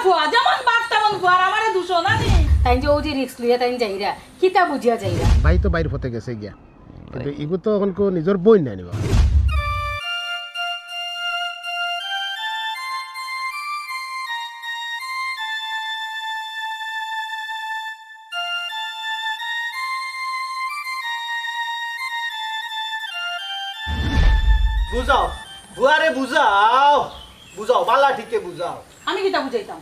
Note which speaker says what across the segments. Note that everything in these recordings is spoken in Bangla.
Speaker 1: ফুয়া যেমন বাপ তেমন ফুয়া আর আমারে দুশো না নি তাই যে ও যে রিস্ক লইয়া তাই যাইরা কিতা বুঝিয়া যাইরা
Speaker 2: ভাই তো বাইর পথে গেছে গিয়া কিন্তু ইগু তো এখন নিজের বই নাই নিবা
Speaker 3: বুঝাও বুয়ারে বুঝাও বুঝাও বালা ঠিকই বুঝাও
Speaker 1: আমি কিতা বুঝাইতাম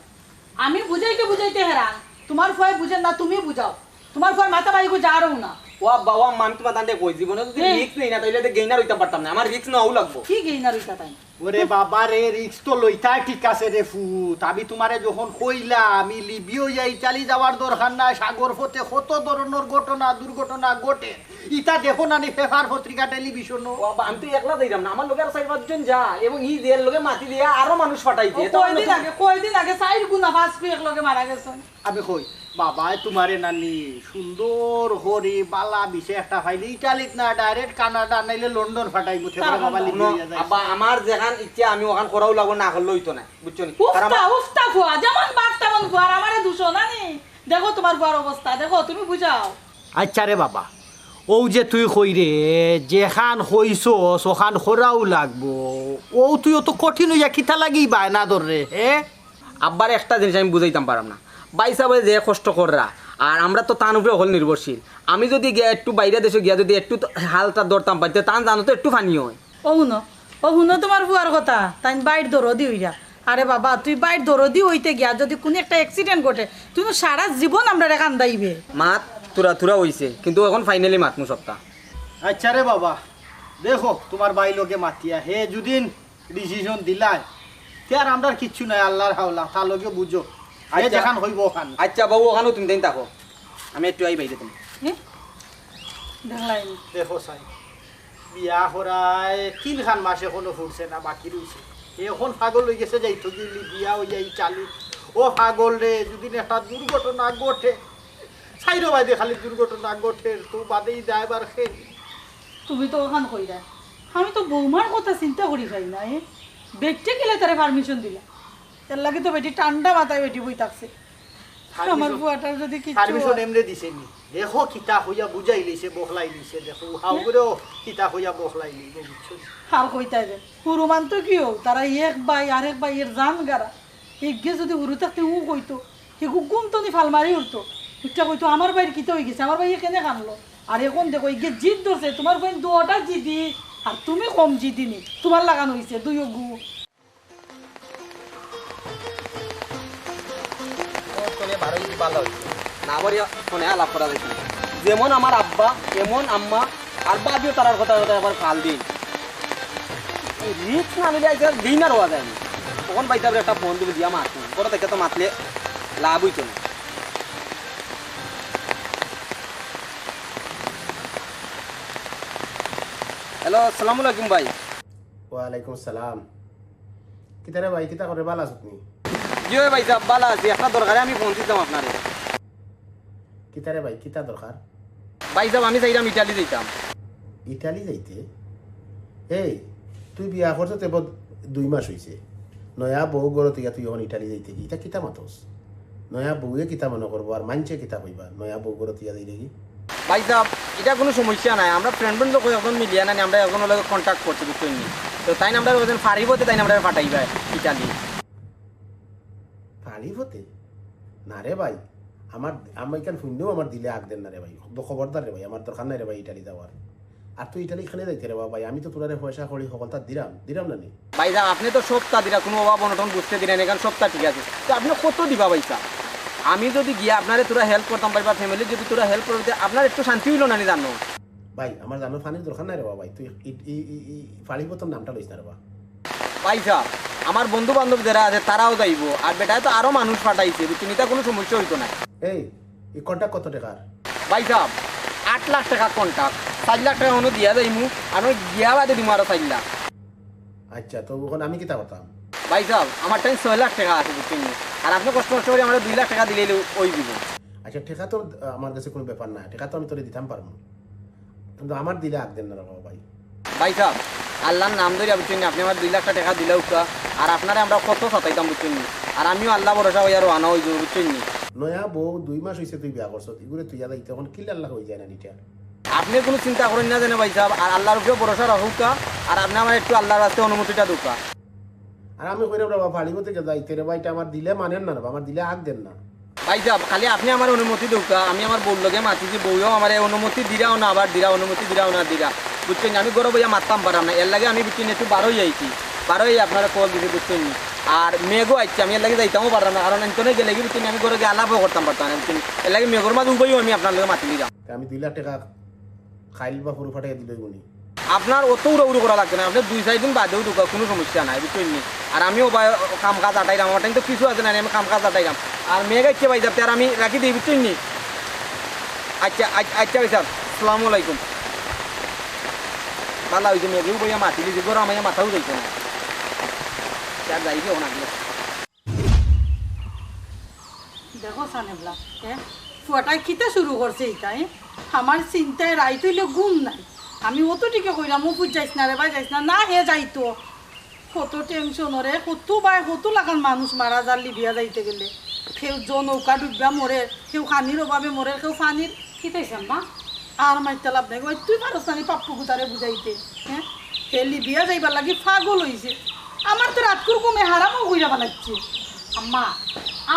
Speaker 1: আমি বুঝাইতে বুঝাইতে হেরান তোমার ফুয়া বুঝেন না তুমি বুঝাও তোমার ফুয়ার মাথা বাইকো যারও না
Speaker 4: ওয়া বাবা আমি তোমার দান্তে কই জীবনে যদি রিস্ক নেই না তাইলে তো গেইনার হইতে পারতাম না আমার রিস্ক নাও লাগবো
Speaker 1: কি গেইনা রইতা তাই
Speaker 3: ওরে বাবা রে রিক্স তো লইতা ঠিক আছে রে ফুট আমি তোমারে যখন কইলা আমি লিবিও যাই চালি যাওয়ার দরকার নাই সাগর পথে কত ধরনের ঘটনা দুর্ঘটনা ঘটে ইটা দেখো না নি পেপার পত্রিকা টেলিভিশন
Speaker 4: বাবা আমি তো একলা যাইরাম না আমার লগে আর 4-5 জন যা এবং ই দের লগে মাটি দিয়া আরো মানুষ ফাটাইতে
Speaker 1: কয়দিন আগে চাইর গুনা পাঁচ এক লগে মারা গেছেন
Speaker 3: আমি কই বাবা তোমারে নানি সুন্দর হরি বালা বিশে একটা ফাইলি ইটালিত না ডাইরেক্ট কানাডা নাইলে লন্ডন ফাটাইবো থেবা বাবা লিবিও যায়
Speaker 4: আব্বা আমার যেখান ইচ্ছা আমি ওখান করাও লাগবো না করলে হইতো না বুঝছো নি
Speaker 1: উফতা ফুয়া যেমন বাপ তেমন ফুয়া আর আমারে দুশো না নি দেখো তোমার ফুয়ার অবস্থা দেখো তুমি বুঝাও
Speaker 3: আচ্ছা রে বাবা ও যে তুই কই রে যেখান হইছ ওখান খরাও লাগবো ও তুই অত কঠিন হইয়া কিতা লাগিবা না ধর রে হে
Speaker 4: আব্বার একটা জিনিস আমি বুঝাইতাম পারাম না বাইসা বলে যে কষ্ট কররা আর আমরা তো তার উপরে হল নির্ভরশীল আমি যদি গিয়া একটু বাইরে দেশে গিয়া যদি একটু হালটা ধরতাম পাইতে তান জানো তো একটু ফানি হয়
Speaker 1: ও শুনো তোমার ফুয়ার কথা তাই বাইর দরদি হইরা আরে বাবা তুই বাইর দরদি হইতে গিয়া যদি কোনো একটা অ্যাক্সিডেন্ট ঘটে তুই তো সারা জীবন আমরা কান্দাইবে
Speaker 4: মাত তুরা হইছে কিন্তু এখন ফাইনালি মাতমু সপ্তাহ
Speaker 3: আচ্ছা রে বাবা দেখো তোমার বাই লোকে মাতিয়া হে যদিন ডিসিশন দিলাই তে আর আমরা কিচ্ছু নাই আল্লাহর হাওলা তার লোকে বুঝো আজ যেখান হইব ওখান
Speaker 4: আচ্ছা বাবু ওখানেও তুমি দেন থাকো আমি একটু আই বাইরে তুমি
Speaker 1: দেখলাই
Speaker 3: দেখো সাই বিয়া করায় 3 মাস এখনো ফুটছে না বাকি রয়েছে এখন পাগল হয়ে গেছে যাইতো দিল্লি বিয়া হয়ে যাই চালু ও পাগল রে যদি একটা দুর্ঘটনা ঘটে সাইরো বাইদে খালি দুর্ঘটনা ঘটে তো বাদেই ড্রাইভার খেয়ে
Speaker 1: তুমি তো ওখান কইরা আমি তো বৌমার কথা চিন্তা করি পাই না বেটে গেলে তারে পারমিশন দিলা এর লাগে তো বেটি ঠান্ডা মাথায় বেটি বই থাকছে আমার বুয়াটার যদি কিছু
Speaker 3: পারমিশন এমরে দিছে নি দেখো কিতা হইয়া বুঝাই লইছে বখলাই লইছে দেখো হাউ করেও কিতা হইয়া বখলাই লইছে বুঝছো
Speaker 1: হাল কইতা যে হুরুমান তো কি হোক তারা এক ভাই আরেক ভাই এর জান গারা এগে যদি হুরু থাকতে ও কইতো সেগু গুম তো নি ফাল মারি উঠতো এটা কইতো আমার ভাইয়ের কিতা হয়ে গেছে আমার ভাই কেনে কানলো আর এখন দেখো এগে জিদ ধরছে তোমার ভাই দুটা জিদি আর তুমি কম জিদি নি তোমার লাগানো হয়েছে দুই গু
Speaker 4: যেমন আমার আব্বা এমন আম্মা আর বাবিও তার কথা আবার ফাল দিন রিক্স না নিলে দিন আর হওয়া যায়নি তখন বাইতে একটা ফোন তুমি দিয়া মারতো পরে থেকে তো মাতলে লাভ হইতো না হ্যালো আসসালামু আলাইকুম ভাই
Speaker 2: ওয়ালাইকুম সালাম কিতা রে ভাই কিতা করে ভালো আছো তুমি
Speaker 4: জি ভাই সাহেব ভালো আছি একটা দরকারে আমি ফোন দিতাম আপনারে
Speaker 2: কিতা রে ভাই কিতা দরকার
Speaker 4: ভাই সাহেব আমি চাইলাম ইটালি যাইতাম
Speaker 2: ইটালি যাইতে এই তুই বিয়া করছো তো 2 মাস হইছে নয়া বউ গড় থেকে তুই এখন ইটালি যাইতে কি এটা কিতা মাতস নয়া বউয়ে কিতা মনে করবো আর মানছে কিতা কইবা নয়া বউ গড় থেকে যাই দেখি
Speaker 4: ভাই সাহেব এটা কোনো সমস্যা নাই আমরা ফ্রেন্ড লোক এখন মিলিয়া নাই আমরা এখন লোক কন্ট্যাক্ট করছি বুঝছেন নি তো তাই আমরা ওজন ফারিবতে তাই আমরা পাঠাইবা ইটালি
Speaker 2: ফারিবতে না রে ভাই আমার এখান শুনলেও আমার দিলে আগ দেন না রে ভাই খবরদার রে ভাই আমার দরকার নাই রে ভাই ইটালি যাওয়ার আর তুই ইটালি খানে যাইতে রে ভাই আমি তো তোরারে পয়সা করি সকলটা দিলাম না নি
Speaker 4: ভাই সাহেব আপনি তো সপ্তাহ দিলা কোনো অভাব অনটন বুঝতে দিলেন এখানে সপ্তাহ ঠিক আছে তো আপনি কত দিবা ভাই সাহেব আমি যদি গিয়ে আপনারে তোরা হেল্প করতাম পারি বা ফ্যামিলি যদি তোরা হেল্প করতে আপনার একটু শান্তি হইল না নি জানো
Speaker 2: ভাই আমার জানো ফানির দরকার নাই রে ভাই তুই ফারিবতর নামটা লইস না রে
Speaker 4: ভাই সাহেব আমার বন্ধু বান্ধব যারা আছে তারাও যাইব আর বেটায় তো আরো মানুষ পাঠাইছে বুঝছেন এটা কোনো সমস্যা হইতো না
Speaker 2: এই কন্ট্যাক্ট কত টাকার
Speaker 4: ভাই সাহেব 8 লাখ টাকা কন্ট্যাক্ট 4 লাখ টাকা হনো দিয়া যাইমু আমি গিয়া বাদে দিমু আরো 4 লাখ
Speaker 2: আচ্ছা তো ওখানে আমি কিতা করতাম
Speaker 4: ভাই সাহেব আমার টাইম 6 লাখ টাকা আছে বুঝছেন আর আপনি কষ্ট করে আমরা 2 লাখ টাকা দিলেই ওই দিব
Speaker 2: আচ্ছা টাকা তো আমার কাছে কোনো ব্যাপার না টাকা তো আমি তোরে দিতাম পারবো কিন্তু আমার দিলে আগ দেন না রে ভাই
Speaker 4: ভাই সাহেব আল্লাহর নাম ধরে বুঝছেন আপনি আমার 2 লাখ টাকা দিলে উঠা আর আপনারা আমরা কত সাতাইতাম বুঝছেন আর আমিও আল্লাহ ভরসা হইয়া রওনা হয়ে যাবো বুঝছেন
Speaker 2: নয়া বউ 2 মাস হয়েছে তুই বিয়া করছো এগুলো তুই যাই তখন কি আল্লাহ হয়ে যায় না নিটা
Speaker 4: আপনি কোনো চিন্তা করেন না জানে ভাই সাহেব আর আল্লাহর উপরে ভরসা রাখুকা আর আপনি আমার একটু আল্লাহর রাস্তায় অনুমতিটা দুকা
Speaker 2: আর আমি কইরা বাবা ফাড়িব থেকে যাইতে রে ভাইটা আমার দিলে মানেন না আমার দিলে আগ দেন না
Speaker 4: ভাই সাহেব খালি আপনি আমার অনুমতি দুকা আমি আমার বউ লগে মাতিছি বউও আমার অনুমতি দিরাও না আবার দিরা অনুমতি দিরাও না দিরা বুঝছেন আমি গরো বইয়া মারতাম পারাম না এর লাগে আমি বুঝছেন একটু বারোই যাইছি বারোই আপনারা কল দিতে বুঝছেন আর মেঘও আইছি আমি এর লাগে যাইতামও পারলাম না কারণ এখানে গেলে কি বুঝছেন আমি গরো গিয়ে আলাপও করতাম পারতাম না বুঝছেন এর লাগে মেঘর মাঝে উপায়ও আমি আপনার লগে মাতি দিলাম
Speaker 2: আমি 2 লাখ টাকা খাইল বা পুরো ফাটাই দিল উনি
Speaker 4: আপনার অত উড়ো করা লাগবে না আপনি 2-4 দিন বাদেও ঢুকা কোনো সমস্যা নাই বুঝছেন আর আমিও কাম কাজ আটাইলাম আমার টাইম তো কিছু আছে না আমি কাম কাজ আটাইলাম আর মেঘ আইছে ভাই যাতে আর আমি রাখি দিই বুঝছেন আচ্ছা আচ্ছা ভাই সাহেব আসসালামু আলাইকুম ভালো হয়েছে মেঘেও বইয়া মাতি দিয়েছি গরম আমার মাথাও যাইছে না স্যার যাই গিয়ে ওনাকে
Speaker 1: দেখো সানেবলা ফুয়াটাই খিতে শুরু করছে এটাই আমার চিন্তায় রাইত হইলে ঘুম নাই আমি অত টিকে কইলাম ও ফুট যাইস না রে ভাই যাইস না না হে যাইতো কত টেনশন রে কত লাগান মানুষ মারা যার লিবিয়া যাইতে গেলে কেউ নৌকা ডুববা মরে কেউ খানির অভাবে মরে কেউ পানির খিতাইছে মা আর মাইতে লাভ নাই তুই পারস না পাপ্পু গুতারে বুঝাইতে হ্যাঁ হে লিবিয়া যাইবার লাগি পাগল হইছে আমার তো রাতকুর কমে হারামও হইয়া বানাচ্ছে
Speaker 5: আম্মা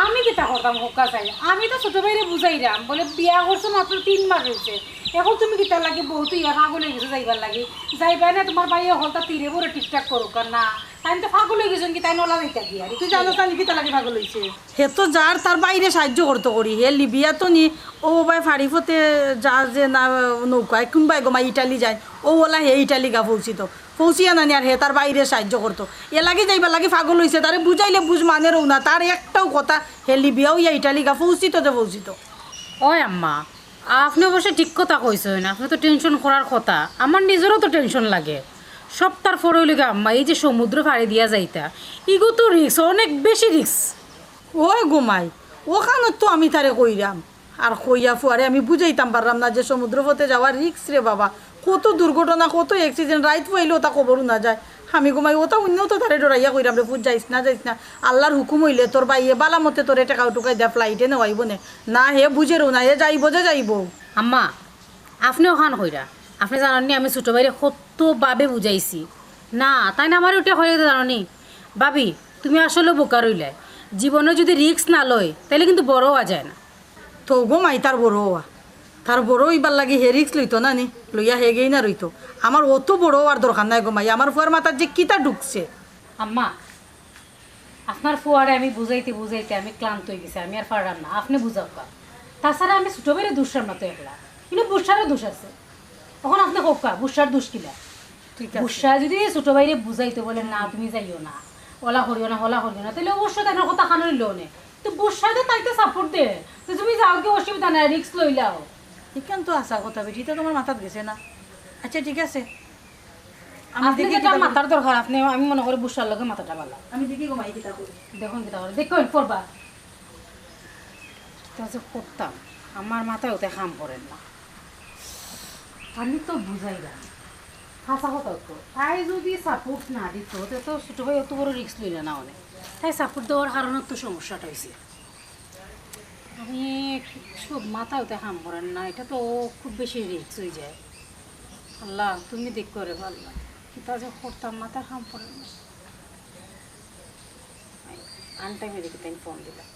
Speaker 5: আমি কিতা করতাম হোকা চাই আমি তো ছোট ভাইরে বুঝাইলাম বলে বিয়া করছো মাত্র 3 মাস হয়েছে এখন তুমি কিতা লাগে বহুত ইয়া পাগল হয়ে গেছো যাইবার লাগে যাইবা না তোমার ভাই হলটা তীরে বড় ঠিকঠাক করুক না তাই তো পাগল হয়ে গেছেন কি তাই নলা যাইতা কি আর
Speaker 1: তুই জানো তাহলে কিতা লাগে পাগল হইছে হে তো যার তার বাইরে সাহায্য করতে করি হে লিবিয়া তো নি ও ভাই ফাড়ি ফতে যা যে না নৌকায় কোনবাই গোমা ইটালি যায় ও ওলা হে ইটালি গা পৌঁছিয়া নানি আর হে তার বাইরে সাহায্য করতো এ লাগে যাইবার লাগে পাগল হইছে তারে বুঝাইলে বুঝ মানে রও না তার একটাও কথা হে লিবিয়াও ইয়া ইটালি গা পৌঁছিত
Speaker 5: ওই আম্মা আপনি অবশ্যই ঠিক কথা কইছেন আপনি তো টেনশন করার কথা আমার নিজেরও তো টেনশন লাগে সপ্তাহ পরে হইলে আম্মা এই যে সমুদ্র পাড়ি দিয়া যাইতা ইগো তো রিক্স অনেক বেশি রিক্স
Speaker 1: ওই গোমাই ওখানে তো আমি তারে কইরাম আর কইয়া ফুয়ারে আমি বুঝাইতাম পারলাম না যে সমুদ্র পথে যাওয়ার রিক্স রে বাবা কত দুর্ঘটনা কত অ্যাক্সিডেন্ট রাইত পাইলেও তা খবরও না যায় আমি ঘুমাই ওটা অন্যও তো তারে ডরাইয়া কইরাম রে ফুট যাইস না আল্লাহর হুকুম হইলে তোর বাইয়ে বালা মতে তোরে টাকা টুকাই দেয়া ফ্লাইটে নেওয়াইব না হে বুঝেরও না হে যাইব যে যাইব
Speaker 5: আম্মা আপনি ওখান কইরা আপনি জানাননি আমি ছোটো ভাইরে কতভাবে বুঝাইছি না তাই না আমার ওটা হয়ে জানানি ভাবি তুমি আসলে বোকা রইলে জীবনে যদি রিস্ক না লয় তাহলে কিন্তু বড় হওয়া যায় না
Speaker 1: তো গোমাই তার বড় হওয়া তার বড় হইবার লাগে হে রিক্স লইতো না নি লইয়া হে গেই না রইতো আমার অত বড় হওয়ার দরকার নাই গোমাই আমার ফুয়ার মাথার যে কিতা ঢুকছে
Speaker 5: আম্মা আপনার ফুয়ারে আমি বুঝাইতে আমি ক্লান্ত হয়ে গেছি আমি আর পারলাম না আপনি বুঝাও কা তাছাড়া আমি ছোটো ভাইরে দুষ্টার মতো একলা কিন্তু বুসারও দোষ আছে তখন আপনি হোক কা বুসার দোষ কিলা
Speaker 1: ঠিক আছে
Speaker 5: বুসা যদি ছোটো ভাইরে বুঝাইতে বলে না তুমি যাইও না ওলা করিও না তাহলে অবশ্যই তাই কথা খানো নিল নে তো বুসাই তো তাইতে সাপোর্ট দে তো তুমি যাও কি অসুবিধা নাই রিক্স লইলাও
Speaker 1: এখান তো আসা কথা বেশি তো তোমার মাথাত গেছে না আচ্ছা ঠিক আছে
Speaker 5: আপনি যেটা মাথার দরকার আপনি আমি মনে করি বুসার লগে মাথাটা ভালো
Speaker 1: আমি দেখি গোমাই কিতা করি
Speaker 5: দেখুন কিতা করে দেখুন করবা যে করতাম আমার মাথায় ওতে কাম করেন না আমি তো বুঝাইলাম হাসা কথা তো তাই যদি সাপোর্ট না দিত তো ছোটো ভাই অত বড় রিস্ক লইলে না অনেক তাই সাপোর্ট দেওয়ার কারণে তো সমস্যাটা হয়েছে আমি সব মাথা ওতে কাম করেন না এটা তো খুব বেশি রিস্ক হয়ে যায় আল্লাহ তুমি দেখ করে ভালো এটা যে করতাম মাথা কাম করেন না আনটাইমে দেখি তাই ফোন দিলাম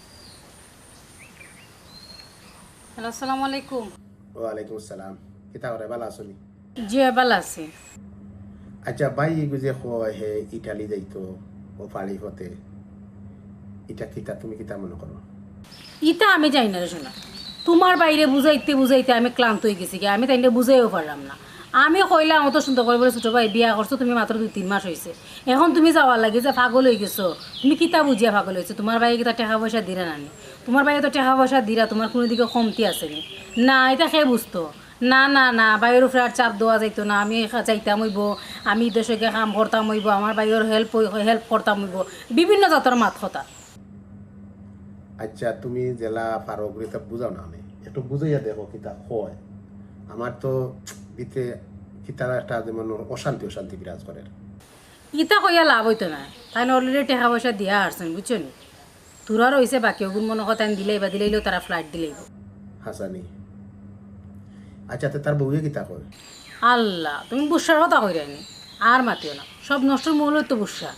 Speaker 5: হ্যালো আসসালামু আলাইকুম
Speaker 2: ওয়ালাইকুম আসসালাম কিতা করে ভালো আছো নি
Speaker 5: জি ভালো আছি
Speaker 2: আচ্ছা ভাই গুজে কয় হে ইটালি যাইতো ও ফাড়ি হতে এটা কিতা তুমি কিতা মনে করো
Speaker 5: ইটা আমি যাই না রে শোনা তোমার বাইরে বুঝাইতে আমি ক্লান্ত হয়ে গেছি আমি তাই বুঝাইও পারলাম না আমি কইলাম অত সুন্দর করে বলে ছোটো ভাই বিয়া করছো তুমি মাত্র 2-3 মাস হয়েছে এখন তুমি যাওয়ার লাগে যে পাগল হয়ে গেছো তুমি কিতা বুঝিয়া পাগল হয়েছো তোমার ভাই কিতা টাকা পয়সা দিরা নানি তোমার ভাই তো টাকা পয়সা দিরা তোমার কোনো দিকে কমতি আসেনি না এটা খেয়ে বুঝতো না বাইরের উপরে আর চাপ দেওয়া যাইতো না আমি যাইতাম হইব আমি দেশে কাম করতাম হইব আমার বাইরের হেল্প করতাম হইব বিভিন্ন জাতের মাত কথা
Speaker 2: আচ্ছা তুমি জেলা পারো বুঝাও না আমি একটু বুঝাইয়া দেখো কিতা হয় আমার তো দিতে কি তারা একটা যেমন অশান্তি অশান্তি বিরাজ করে।
Speaker 5: ইটা কইয়া লাভ হইতো না, তাই অলরেডি টাকা পয়সা দিয়া আসছেন বুঝছো নি। তোরা রয়েছে বাকি ওগুন মনে কথা দিলেই বা দিলেইলেও তারা ফ্লাইট দিলেইব।
Speaker 2: হাসানি আচ্ছা তার বউয়ে কিতা কয়?
Speaker 5: আল্লাহ, তুমি বুসার কথা কইরানি আর মাতিও না, সব নষ্ট মূল তো বুসা।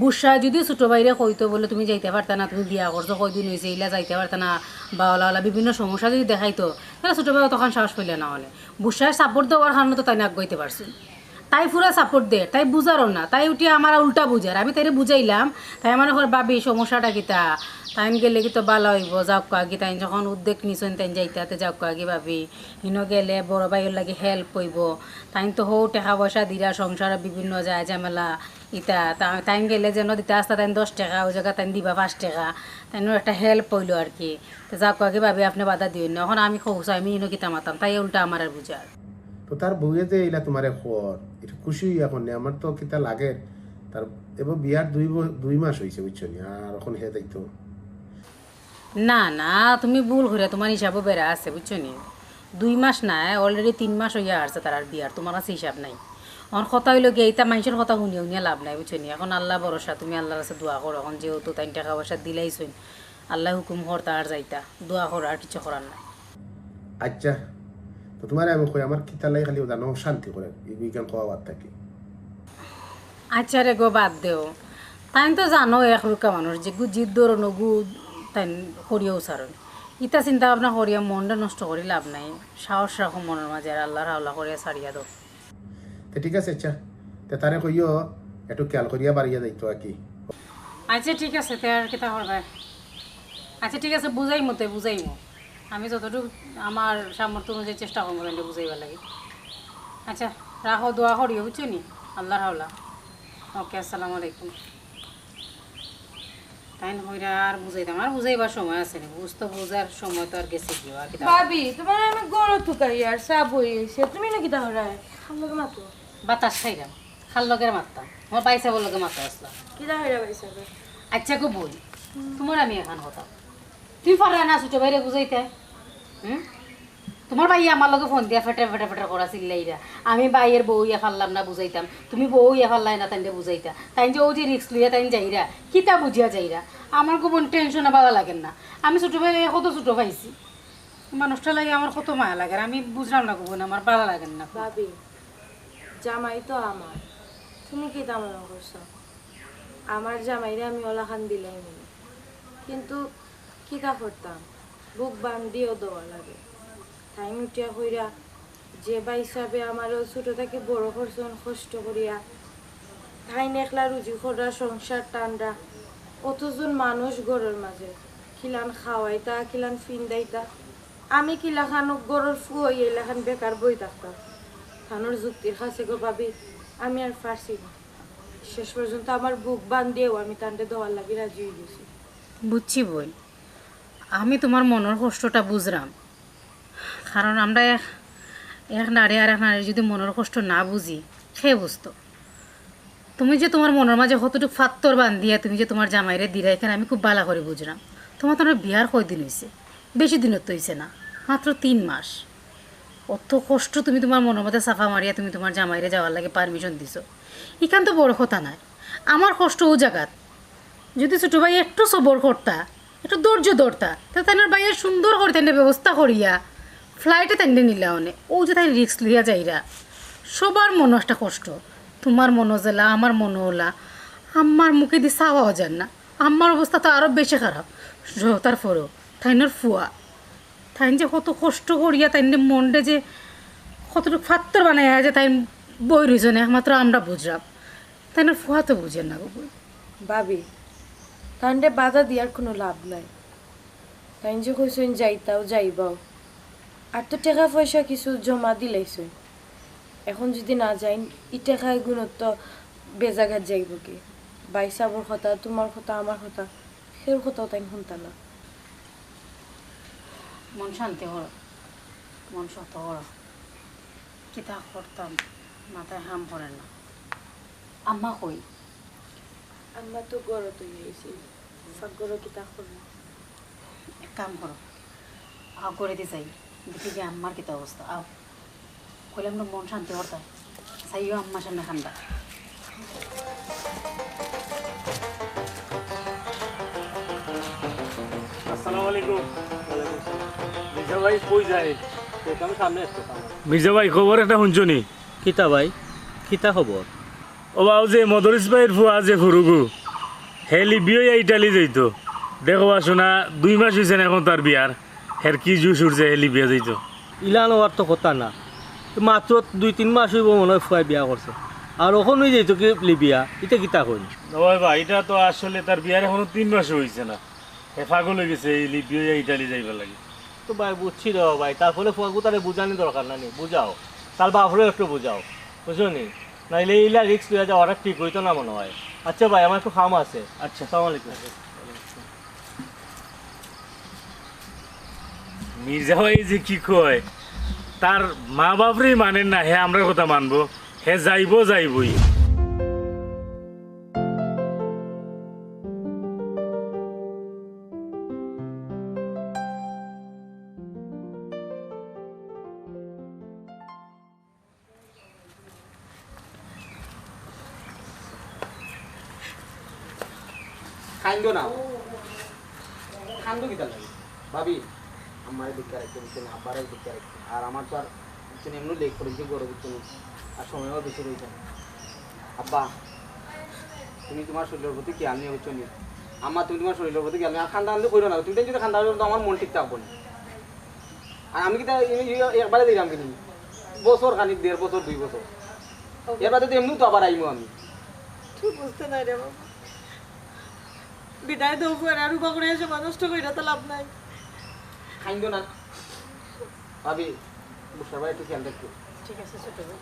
Speaker 5: বুসা যদি ছোট বাইরে কইতো বলে তুমি যাইতে পারতা না, তুমি বিয়া করছো কয়দিন হয়েছে এইলা যাইতে পারতা না, বা ওলা বিভিন্ন সমস্যা যদি দেখাইতো তাহলে ছোট ভাই তখন সাহস পাইলে না হলে। বুসার সাপোর্ট দেওয়ার কারণে তো তাই না গইতে পারছি। তাই পুরা সাপোর্ট দে, তাই বুঝারও না, তাই উঠি আমার উল্টা বুঝার। আমি তাই বুঝাইলাম, তাই আমার ঘর ভাবি সমস্যাটা কিতা, তাইন গেলে কি তো ভালো হইব, যাওক আগে তাই যখন উদ্যোগ নিছেন তাই যাইতে যাওক আগে ভাবি হিনো গেলে বড় ভাইয়ের লাগে হেল্প হইব। তাই তো হৌ টাকা পয়সা দিরা সংসারে বিভিন্ন যায় ঝামেলা ইতা তাইন গেলে যেন দিতে আসতে তাই 10 টাকা ওই জায়গা তাই দিবা 5 টাকা, তাইনও একটা হেল্প হইলো আর কি। তো যাওক আগে ভাবি আপনি বাধা দিন না, এখন আমি খোঁজ আমি হিনো কিতা মাতাম, তাই উল্টা আমার আর বুঝার।
Speaker 2: তো তার বউয়ে যে এইলা তোমারে খবর এটা খুশি এখন নেই, আমার তো কিতা লাগে তার এবার বিয়ার 2 মাস হয়েছে বুঝছো নি, আর এখন হে দেখতো
Speaker 5: না না, তুমি ভুল করে, তোমার হিসাবও বেড়া আছে বুঝছো নি। 2 মাস না, অলরেডি 3 মাস হইয়া আসছে তার আর বিয়ার, তোমার কাছে হিসাব নাই। এখন কথা হইলো গিয়ে এইটা মানুষের কথা শুনিয়ে শুনিয়ে লাভ নাই বুঝছো নি। এখন আল্লাহ ভরসা, তুমি আল্লাহর কাছে দোয়া করো। এখন যেহেতু তাই টাকা পয়সা দিলাইছই, আল্লাহ হুকুম করতা আর যাইতা দোয়া করো, আর কিছু করার নাই।
Speaker 2: আচ্ছা তো তোমার আমি কই আমার কিতা লাগে খালি জানো শান্তি করে এই বিজ্ঞান খাওয়াবার থাকি।
Speaker 5: আচ্ছা রে গো বাদ দেও, তাই তো জানো এক রুকা মানুষ যে গু জিদ ধরো নগু তাই করিয়াও সারণ। ইটা চিন্তা ভাবনা করিয়া মনটা নষ্ট করি লাভ নাই, সাহস রাখো মনের মাঝে, আর আল্লাহর হাওলা করিয়া সারিয়া দাও।
Speaker 2: তো ঠিক আছে আচ্ছা তো তারে কইও একটু খেয়াল করিয়া বাড়িয়া যাইতো আর কি।
Speaker 5: আচ্ছা ঠিক আছে, তে আর কিতা করবে। আচ্ছা ঠিক আছে, বুঝাইমো তে বুঝাইমো, আমি যতটুকু আমার সামর্থ্য অনুযায়ী চেষ্টা করবো তাই বুঝাইবার লাগে। আচ্ছা রাখো, দোয়া করিও বুঝছো নি, আল্লাহর হাওলা। ওকে, আসসালামু আলাইকুম। তাই হইরা আর বুঝাইতাম, আর বুঝাইবার সময় আছে নি, বুঝার সময় তো আর গেছে কি আর কিতা।
Speaker 6: ভাবি তোমার আমি গরো থুকাই আর চা বই হয়েছে, তুমি নাকি তাহলে খালো মাতো
Speaker 5: বাতাস খাইলাম, খাল লগের মারতাম, আমার বাইসা লগে মারতে আসলাম।
Speaker 6: কি দাঁড়িয়ে পাইছে
Speaker 5: আচ্ছা গো বই, তোমার আমি এখন কথা, তুমি পারে না ছোট বাইরে বুঝাইতে। তোমার ভাই আমার লগে ফোন দিয়া ফেটে ফেটে ফেটে করা চিল্লাইরা, আমি বাইয়ের বউ ইয়া ফারলাম না বুঝাইতাম, তুমি বউ ইয়া ফারলাই না তাই বুঝাইতা। তাই যে ও যে রিক্স লইয়া তাই যাইরা কিতা বুঝিয়া যাইরা, আমার গোপন টেনশনে ভালো লাগেন না। আমি ছোট ভাই কত ছোট পাইছি, মানুষটা লাগে আমার কত মায়া লাগে, আমি বুঝলাম না গোপন আমার ভালো লাগেন না।
Speaker 6: ভাবি জামাই তো আমার, তুমি কি তা মনে করছো? আমার জামাইরে আমি ওলাখান দিলাই মনে, কিন্তু কিতা করতাম, বুক বান্ধিও দেওয়া লাগে। তাই উঠিয়া কইরা যে বা হিসাবে আমার ছোট থেকে বড় করছেন কষ্ট করিয়া, তাই একলা রুজি করা সংসার টান্ডা, কতজন মানুষ ঘরের মাঝে খিলান খাওয়াইতা খিলান ফিন্দাইতা, আমি কিলাখান গরুর ফুয়াই এলাখান বেকার বই থাকতাম। থানোর যুক্তির কাছে গো ভাবি আমি আর পারছি না, শেষ পর্যন্ত আমার বুক বান্ধিয়েও আমি তান্ডে দেওয়ার লাগি রাজি হয়ে গেছি।
Speaker 5: বুঝছি বই, আমি তোমার মনের কষ্টটা বুঝলাম, কারণ আমরা এক নারী আর এক নারী যদি মনের কষ্ট না বুঝি খেয়ে বুঝতো। তুমি যে তোমার মনের মাঝে কতটুকু ফাত্তর বান্ধিয়া তুমি যে তোমার জামাইরে দিরা, এখানে আমি খুব ভালো করে বুঝলাম। তোমার বিয়ার কয়দিন হয়েছে, বেশি দিনের তো হয়েছে না, মাত্র 3 মাস। অত কষ্ট তুমি তোমার মনের মধ্যে সাফা মারিয়া তুমি তোমার জামাইরে যাওয়ার লাগে পারমিশন দিছো, এখান তো বড় কথা নয়। আমার কষ্ট ও জায়গাত যদি ছোটো ভাই একটু সবর করতা, একটু ধৈর্য ধরতা, তা তাইনার ভাইয়ের সুন্দর করে তাই ব্যবস্থা করিয়া ফ্লাইটে তাই নিলা অনে, ও যে তাই রিক্স লিয়া যাইরা। সবার মনে একটা কষ্ট, তোমার মনো জেলা আমার মনো ওলা, আমার মুখে দিয়ে চাওয়াও যান না, আমার অবস্থা তো আরও বেশি খারাপ। তারপরেও তাইনার ফুয়া তাই যে কত কষ্ট করিয়া তাই মনটা যে কতটুকু ফাত্তর বানাই যে তাই বই রয়েছে না, একমাত্র আমরা বুঝলাম, তাইনার ফুয়া তো বুঝেন না।
Speaker 6: ভাবি তান্ডে বাধা দিয়ার কোনো লাভ নাই, তাই যে কইসেন যাইতাও যাইবাও, আর তো টাকা পয়সা কিছু জমা দিলাইছেন, এখন যদি না যাই ই টাকায় গুণত্ব বেজাঘাত যাইব কি? বাইসাবর কথা, তোমার কথা, আমার কথা, সের কথাও তাই শুনতা না।
Speaker 5: মন শান্তি করো, মন শত করো, কিতা করতাম মাথায় হাম করে না। আম্মা কই?
Speaker 6: আমরা তো গড় তৈরি হয়েছি, সব গড় কিতা করবো?
Speaker 5: এক কাম করো, আও করে দিয়ে যাই দেখি যে আম্মার কিতা অবস্থা, আও কইলাম না মন শান্তি করতাম। চাইও আম্মার সামনে খান্দা।
Speaker 7: আসসালামু আলাইকুম। মির্জা ভাই কই যায়? আমি সামনে আসতো। মির্জা ভাই খবর একটা শুনছো নি?
Speaker 4: কিতা ভাই কিতা খবর?
Speaker 7: ও বাবু যে মদরিস ভাইয়ের ফুয়া যে ফুরুগু হেলি বিয়ে ইটালি যাইতো। দেখো শোনা 2 মাস হয়েছে এখন তার বিয়ার। হের কি জুস উঠছে হেলি বিয়ে যাইতো।
Speaker 4: ইলান হওয়ার তো কথা না, মাত্র 2-3 মাস হইব মনে হয় ফুয়াই বিয়া করছে, আর ওখান হয়ে যাইতো কি লিবিয়া, এটা কিতা কই?
Speaker 7: ওই ভাই এটা তো আসলে তার বিয়ার এখনো 3 মাস হয়েছে না। হে পাগল হয়ে গেছে এই বিয়ে ইটালি যাইবার লাগে।
Speaker 4: তো ভাই বুঝছি রে ভাই, তারপরে ফুয়াগু তারে বুঝানি দরকার না নি, বুঝাও তার বাপরে একটু বুঝাও, বুঝছো নি? নাইলে ইলা রিক্স লইয়া যাওয়া অনেক ঠিক হইতো না মনে হয়। আচ্ছা ভাই আমার একটু কাম আছে। আচ্ছা আসসালামু আলাইকুম।
Speaker 7: মির্জা ভাই যে কি কয় তার মা বাপরেই মানেন না, হে আমরা কথা মানবো? হে যাইবই।
Speaker 4: খাইন্দো না, খান্দো কিতা লাগে ভাবি? আমার দিকটা রাখতে বুঝছেন, আব্বার দিকটা রাখতে, আর আমার তো আর বুঝছেন এমনি লেগ পড়েছে গরু বুঝছেন, আর সময়ও বেশি রয়েছে না। আব্বা তুমি তোমার শরীরের প্রতি কি আনলে বুঝছো নি? আমার তুমি তোমার শরীরের প্রতি কি আনলে? আর খান্দা আনলে করো না, তুমি যদি খান্দা আনলে তো আমার মন ঠিক থাকবো না। আর আমি কিতা একবারে দিলাম কিনি বছর খানিক 1.5 বছর 2 বছর, এর বাদে তো এমনি তো আবার আইমো আমি।
Speaker 1: তুই বুঝতে নাই রে বাবা, বিদায় দেবো আর উবা করে এসে নষ্ট করে তো লাভ নাই।
Speaker 4: খাইন্দো না ভাবি, বুঝতে পারি একটু খেয়াল রাখতো।
Speaker 1: ঠিক আছে ছোট ভাই।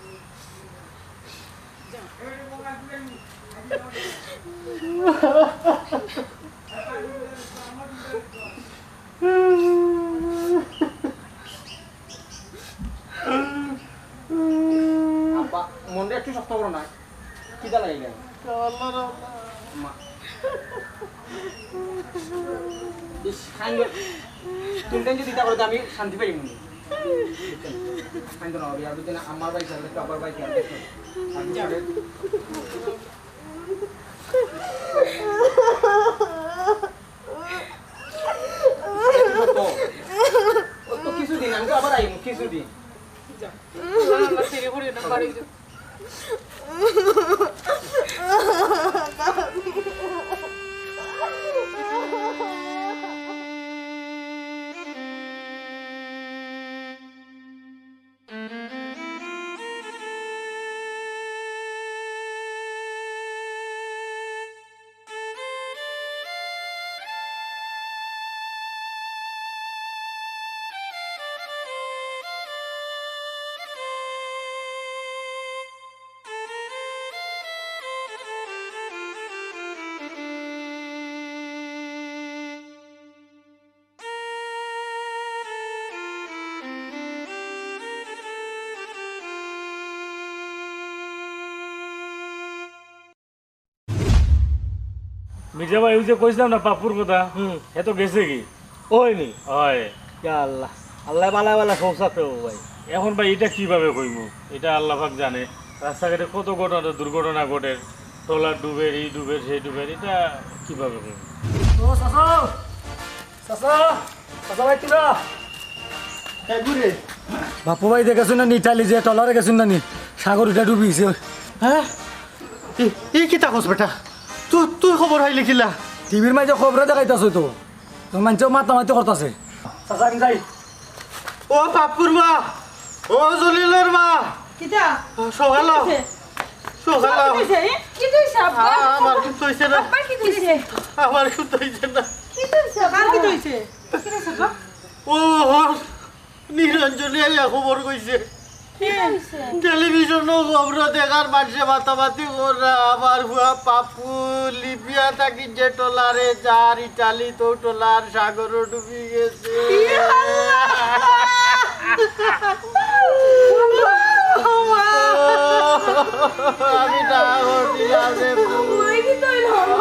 Speaker 4: আব্বা মনটা একটু শক্ত করো না, কিতা লাগিলে তুমি যদি দিতা করো আমি শান্তি পাই মনে আমার ভাই আবার ভাই কিছুদিন আমি তো আবার আইমু কিছুদিন।
Speaker 7: মির্জা ভাই ওই যে কইছিলাম না পাপুর কথা, এ তো গেছে কি?
Speaker 4: ওইনি
Speaker 7: হয়
Speaker 4: আল্লাহ আল্লাহ বালা বালা সংসার পেও ভাই।
Speaker 7: এখন ভাই এটা কিভাবে কইমু? এটা আল্লাহ পাক জানে। রাস্তাঘাটে কত ঘটনা দুর্ঘটনা ঘটে, ট্রলার ডুবের, এই ডুবের সেই ডুবের, এটা কিভাবে কইমু?
Speaker 8: বাপু ভাই দেখেছো না ইটালি যে টলারে গেছেন না নি সাগর উঠে ডুবিছে।
Speaker 3: হ্যাঁ এই কি তাকস বেটা, তুই খবর হাই লিখিলা?
Speaker 8: টিভির মাঝে খবর দেখাইতেছো তো, মানুষ মাতামাতি করতেছে। চাচা আমি যাই।
Speaker 3: ও পাপুর মা, ও জলিলের মা,
Speaker 1: কিটা
Speaker 3: সকাল সকাল
Speaker 6: কি তুইছে আব্বা?
Speaker 3: আমার খুব হয়েছে না,
Speaker 6: আব্বা কি তুইছে?
Speaker 3: আমার খুব হয়েছে না।
Speaker 6: কি তুইছে আব্বা?
Speaker 1: কার কি হইছে?
Speaker 6: কি তুইছে আব্বা?
Speaker 3: ও নিরঞ্জনে আইয়া খবর কইছে,
Speaker 1: কি হইছে?
Speaker 3: টেলিভিশনও খবর দেখার মানুষে মাতামাতি করে আমার ভুয়া পাপু লিবিয়া থাকি যে টলারে যার ইটালি তো টলার সাগরও ডুবি গেছে। আমি ডাঙর দিলাম রে
Speaker 6: ওই কি তুই হল?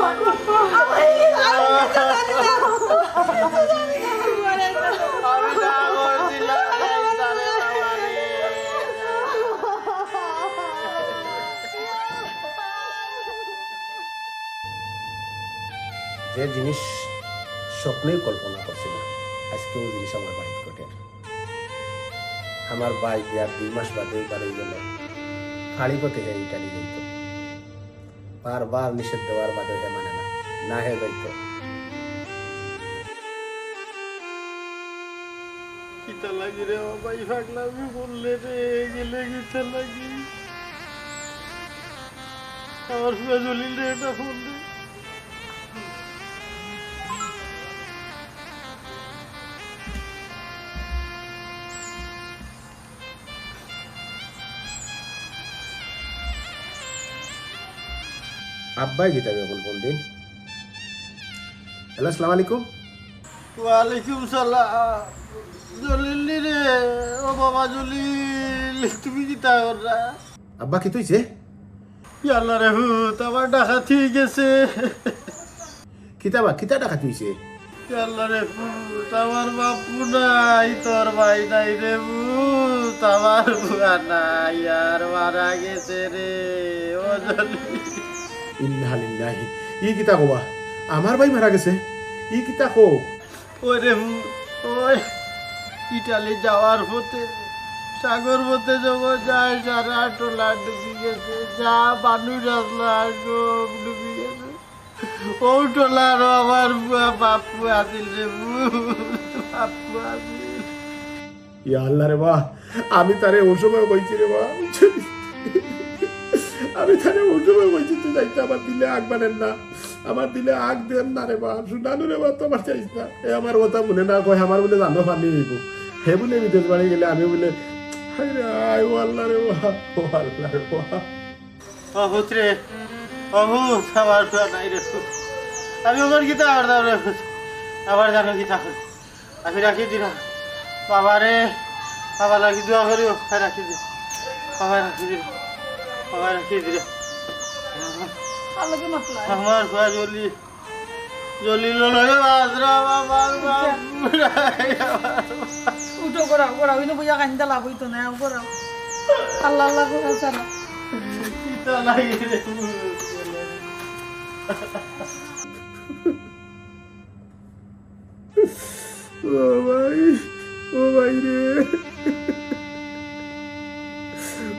Speaker 3: আমি ডাঙর দিলাম রে তারে আমারে।
Speaker 2: জিনিস স্বপ্নেও কল্পনা করছি না আজকেও জিনিস আমার বাড়িতে ঘটে। আমার ভাই বিয়ার 2 মাস বাদে বাড়ি গেল, ফাড়ি পথে হে ইটালি যাইত। বারবার নিষেধ দেওয়ার বাদে হে মানে না, না হে যাইত।
Speaker 3: কিতা লাগি রে ও ভাই পাগলামি বললে রে গেলে কিতা লাগি আমার ফুয়া জলিল রে এটা ফোন দে।
Speaker 2: আব্বাই গীতা বেগুন বলদিন। হ্যালো, আসসালামু আলাইকুম।
Speaker 3: ওয়ালাইকুম সালাম। জলিল রে ও বাবা জলিল, তুমি কিতা কররা?
Speaker 2: আব্বা কি তুইছে?
Speaker 3: আল্লাহ রে হুত আমার ডাকা ঠিক গেছে।
Speaker 2: কিতা ডাকা তুইছে?
Speaker 3: আল্লাহ রে হুত আমার বাপু নাই, তোর ভাই নাই রে ভূত, আমার বুয়া নাই আর মারা গেছে রে ও জলিল।
Speaker 2: ইন্না লিল্লাহি। ই কিতা কবা? আমার ভাই মারা গেছে? ই কিতা কো?
Speaker 3: ওই রে ভূত, ওই ইটালি যাওয়ার পথে সাগর পথে যখন যায় সারা টোলা ডুবি গেছে, যা মানুষ আসলা সব ডুবি গেছে। ও টোলারও আমার বাপু আসিল রে ভূত, বাপু আসিল।
Speaker 2: ইয়া আল্লাহ রে বা, আমি তারে ওই সময় কইছি রে বা, আমি তারে ওই সময় কইছি তুই যাইতে আমার দিলে আগ বানেন না, আমার দিলে আগ দেন না রে বা, শুনানো রে বা, তোমার চাইছ না। এ আমার কথা মনে না কয়, আমার বলে জানো পানি হইব, হে বলে বিদেশ বাড়ি গেলে আমি বলে আয় ও আল্লাহ রে বা, ও আল্লাহ রে বা।
Speaker 3: অভূত রে অভূত, আমার তো নাই রে ভূত। আমি ওখান গীতা আবার দাও রে ভূত, আবার জানো গীতা আমি রাখি দিলাম। বাবা রে, বাবা লাগি দোয়া করিও, রাখি দি, বাবা রাখি দিল, বাবা রাখি দিল।
Speaker 1: আলোকে মাতলা
Speaker 3: আমার ভুয়া জলি জলিল লাগে বাজরা বাবার বাবু নাই আমার।
Speaker 1: উঠো করাও করাও, ইনো বইয়া কান্দা লাভ হইতো না, করাও। আল্লাহ আল্লাহ করে চালা।
Speaker 3: কিতা লাগে রে
Speaker 2: ও ভাই, ও ভাই রে,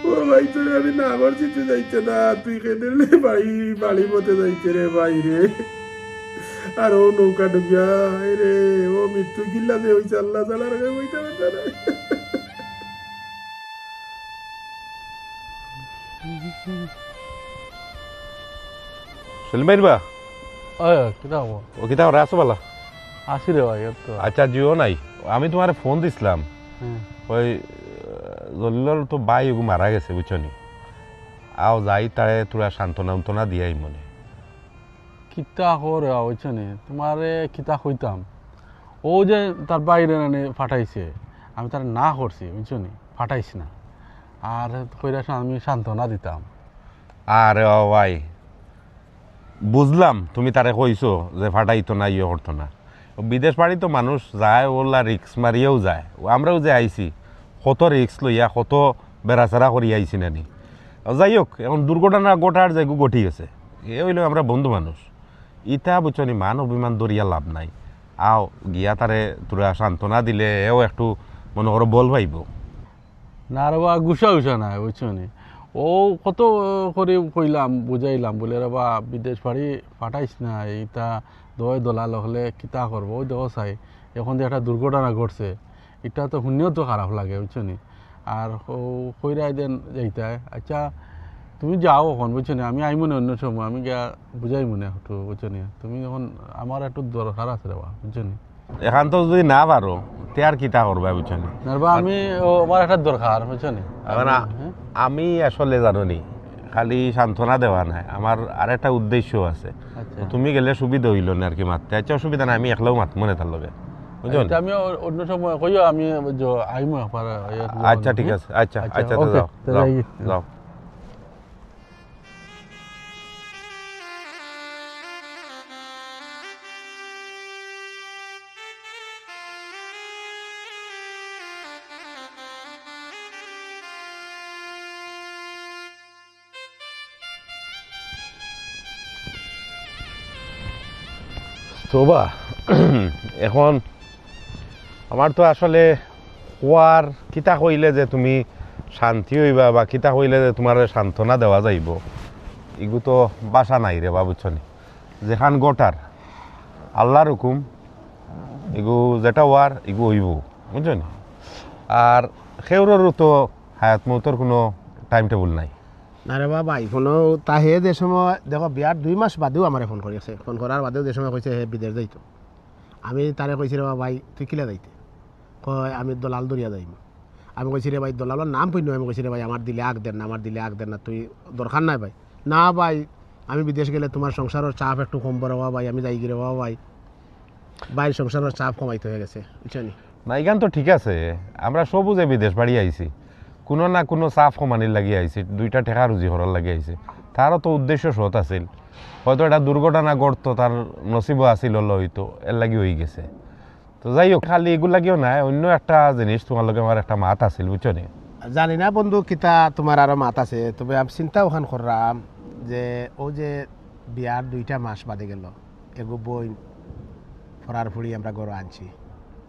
Speaker 2: ও ভাই তোরে আমি না করছি তুই যাইতে না, তুই কেঁদে বাড়ি মতে যাইতে রে ভাই রে। আর ও নৌকা ডুবিয়া রে, ও মৃত্যু কিল্লা যে হইছে আল্লাহ জানার আগে হইতে পারছে না।
Speaker 9: সেলিম ভাই বা
Speaker 10: কিতা হবো
Speaker 9: ও কিতা করে আছো বালা?
Speaker 10: আসি রে ভাই তো
Speaker 9: আচ্ছা জিও নাই, আমি তোমার ফোন দিছিলাম, ওই জলিলর তো বাই ওগু মারা গেছে বুঝছো নি, আও যাই তারে তোরা সান্ত্বনা উন্তনা দিয়াই মনে।
Speaker 10: কিতা করে হয়েছে নি তোমারে কিতা কইতাম, ও যে তার বাইরে নানি ফাটাইছে, আমি তার না করছি বুঝছো নি, ফাটাইছ না, আর কইরা আমি সান্ত্বনা দিতাম।
Speaker 9: আরে ও ভাই বুঝলাম তুমি তারে কইছো যে ফাটাইতো না ইয়ে করতো না, বিদেশ বাড়ি তো মানুষ যায় ওলা রিক্স মারিয়েও যায়, আমরাও যে আইছি কত রিক্স লইয়া কত বেড়াচেরা করি আইছি নানি। যাই হোক এখন দুর্ঘটনা গোটার যাইগু ঘটি গেছে, এ হইলে আমরা বন্ধু মানুষ, ইটা বুঝছনি মান অভিমান দরিয়া লাভ নাই, আও গিয়া তারে তোরা সান্ত্বনা দিলে এও একটু মনে করো বল পাইব।
Speaker 10: না রে বা গুছা গুছা নাই বুঝছো নি, ও কত করে কইলাম বুঝাইলাম বলে রে বা বিদেশ বাড়ি ফাটাইস না, এইটা দয় দলাল হলে কিতা করবো, ওই দেখো চাই এখন যে একটা দুর্ঘটনা ঘটছে, এটা তো শুনেও তো খারাপ লাগে বুঝছো নি, আর কইরাই দেন যাইতায়। আচ্ছা তুমি যাও এখন বুঝছো নি, আমি আই মনে অন্য সময় আমি গিয়া বুঝাই মনে একটু বুঝছো নি, তুমি এখন আমার একটু দরকার আছে রে বা বুঝছো নি।
Speaker 9: এখন তো যদি না পারো তে আর কিতা করবা বুঝছনি।
Speaker 10: না বা আমি আমার একটা দরকার বুঝছো নি।
Speaker 9: আমি আসলে জানো নি খালি সান্ত্বনা দেওয়া নাই, আমার আর একটা উদ্দেশ্য আছে, তুমি গেলে সুবিধা হইল না আর কি মারতে। আচ্ছা অসুবিধা নাই, আমি একলাও মাত মনে তার লগে বুঝলেন।
Speaker 10: আমি অন্য সময় কইও আমি আইমো।
Speaker 9: আচ্ছা ঠিক আছে, আচ্ছা আচ্ছা যাও যাও যাও। শোভা এখন আমার তো আসলে কোয়ার কিতা কইলে যে তুমি শান্তি হইবা বা কিতা কইলে যে তোমার সান্ত্বনা দেওয়া যাইব এগু তো বাসা নাই রে বা বুঝছনি যেখান গোটার আল্লাহর হুকুম এগু যেটা ওয়ার এগু হইব বুঝছনি আর সেউরও তো হায়াত মৌতর কোনো টাইম টেবল নাই
Speaker 2: না রে বাবা এখনো তা হে যে সময় দেখো বিয়ার 2 মাস বাদেও আমার ফোন করেছে ফোন করার বাদেও যে সময় কইছে হে বিদেশ যাইতো আমি তারে কইছি রে বাবা ভাই তুই কিলা যাইতে কয় আমি দলাল দরিয়া যাইম আমি কইছি রে ভাই দলালের নাম কইনো আমি কইছি রে ভাই আমার দিলে আগ দেন না আমার দিলে আগ দেন না তুই দরকার নাই ভাই না ভাই আমি বিদেশ গেলে তোমার সংসারের চাপ একটু কম বড় বাবা ভাই আমি যাই গিয়ে বাবা ভাই বাইরের সংসারের চাপ কমাইতে হয়ে গেছে বুঝছেন
Speaker 9: না এখান তো ঠিক আছে আমরা সবুজে বিদেশ বাড়ি আইছি কোনো না কোনো চাপ কমানির লাগি আইছি 2টা টেকা রুজি করার লাগি আইছি তারও তো উদ্দেশ্য সৎ আছিল হয়তো এটা দুর্ঘটনা ঘটতো তার নসিবও আছিল হয়তো এর লাগি হয়ে গেছে তো যাই হোক খালি এগুলো লাগিও নাই অন্য একটা জিনিস তোমার লগে আমার একটা মাত আছিল বুঝছো নি
Speaker 2: জানি না বন্ধু কিতা তোমার আরো মাত আছে তবে আমি চিন্তা ওখান করলাম যে ও যে বিয়ার 2টা মাস বাদে গেল এগো বই ফরার ফুড়ি আমরা গড় আনছি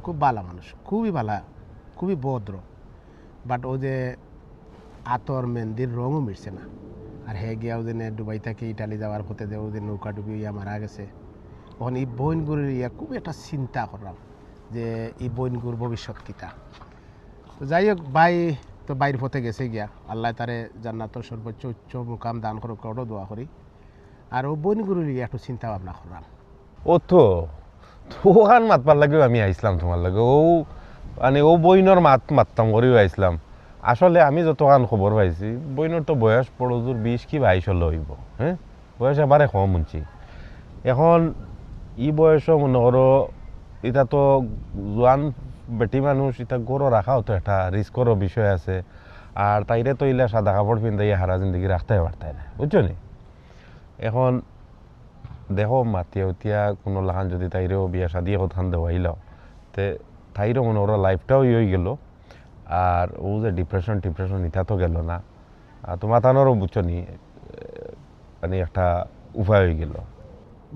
Speaker 2: খুব ভালো মানুষ খুবই ভালো খুবই ভদ্র বাট ও যে আতর মেহেন্দির রঙও মিটছে না আর হে গিয়া ওদিনে দুবাই থেকে ইটালি যাওয়ার পথে যে ওদিন নৌকা ডুবি ইয়া মারা গেছে ওখানে এই বইনগুড়ির ইয়া খুব একটা চিন্তা করলাম যে এই বইনগুর ভবিষ্যৎ কিতা তো যাই হোক ভাই তো বাইর পথে গেছে গিয়া আল্লাহ তারে জান্নাতের সর্বোচ্চ উচ্চ মুকাম দান করুক ওটাও দোয়া করি আর ও বইনগুড়ির ইয়া একটু চিন্তা ভাবনা করলাম
Speaker 9: ও তো ওখান মাতবার লাগেও আমি আইসলাম তোমার লাগে ও মানে ও বইনর মাততাম করেও আইসলাম আসলে আমি যতক্ষণ খবর পাইছি বইনর তো বয়স পড়োজোর 20 কি 22 হলে হইব হ্যাঁ বয়স এবারে কম শুনছি এখন ই বয়সও মনে করো এটা তো জোয়ান বেটি মানুষ এটা গরো রাখাও তো একটা রিস্করও বিষয় আছে আর তাইরে তো ইলা সাদা কাপড় পিন্ধাইয়া হারা জিন্দগি রাখতে পারতাই না বুঝছো নি এখন দেখো মাতিয়া উতিয়া কোনো লাহান যদি তাইরেও বিয়া শাদিয়ে কথান দেওয়াইল তে তাইরও মনে ওরা লাইফটাও হয়ে গেল আর ও যে ডিপ্রেশন এটা তো গেল না আর তোমার তানোরও বুঝছো নি মানে একটা উপায় হয়ে গেল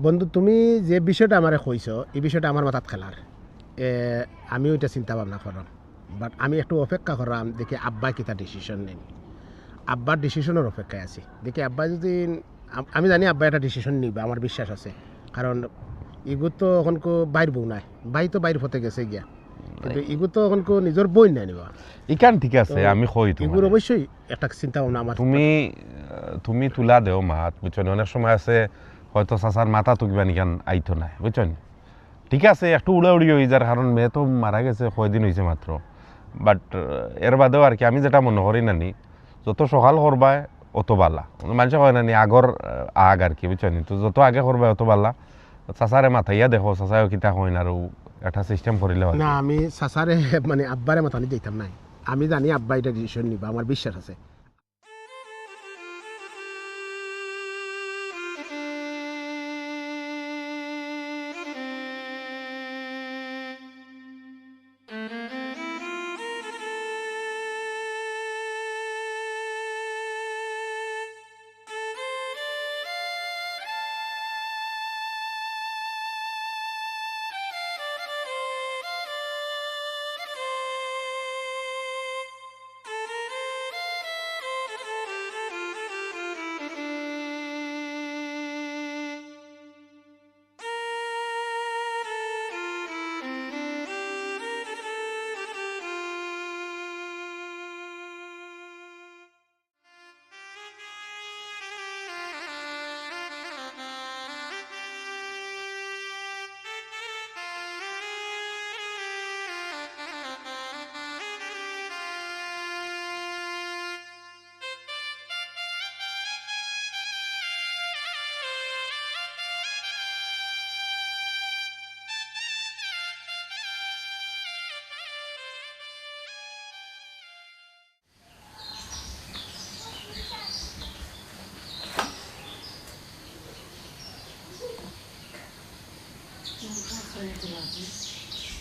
Speaker 2: বন্ধু তুমি যে বিষয়টা আমার কইছ এই বিষয়টা আমার মাথাত খেলার আমি ওইটা চিন্তা ভাবনা করলাম বাট আমি একটু অপেক্ষা করলাম দেখি আব্বা কিতা ডিসিশন নেন আব্বার ডিসিশনের অপেক্ষায় আছি দেখি আব্বা যদি আমি জানি আব্বা একটা ডিসিশন নিবে আমার বিশ্বাস আছে কারণ ইগু তো এখন বাইর বউ নাই বাই তো বাইর পথে গেছে গিয়া কিন্তু ইগু তো এখন নিজের বই নাই নিবা
Speaker 9: ইকান ঠিক আছে আমি কই
Speaker 2: ইগুর অবশ্যই একটা চিন্তা ভাবনা আমার
Speaker 9: তুমি তুলা দেও মাত বুঝছো অনেক সময় আছে হয়তো চাচার মাথা তুকবা নিকান আইতো নাই বুঝছো ঠিক আছে একটু উড়াউড়ি হয়ে যার কারণ মেয়ে তো মারা গেছে কয়দিন হয়েছে মাত্র বাট এর বাদেও আর কি আমি যেটা মনে করি নানি যত সকাল করবাই অত বালা মানুষে কয় নানি আগর আগ আর কি বুঝছো তো যত আগে করবাই অত বালা চাচারে মাথাইয়া দেখো চাচাও কিতা কইন আর একটা সিস্টেম করিলে
Speaker 2: না আমি চাচারে মানে আব্বারে মাথা নিয়ে যাইতাম নাই আমি জানি আব্বা এটা ডিসিশন নিবা আমার বিশ্বাস আছে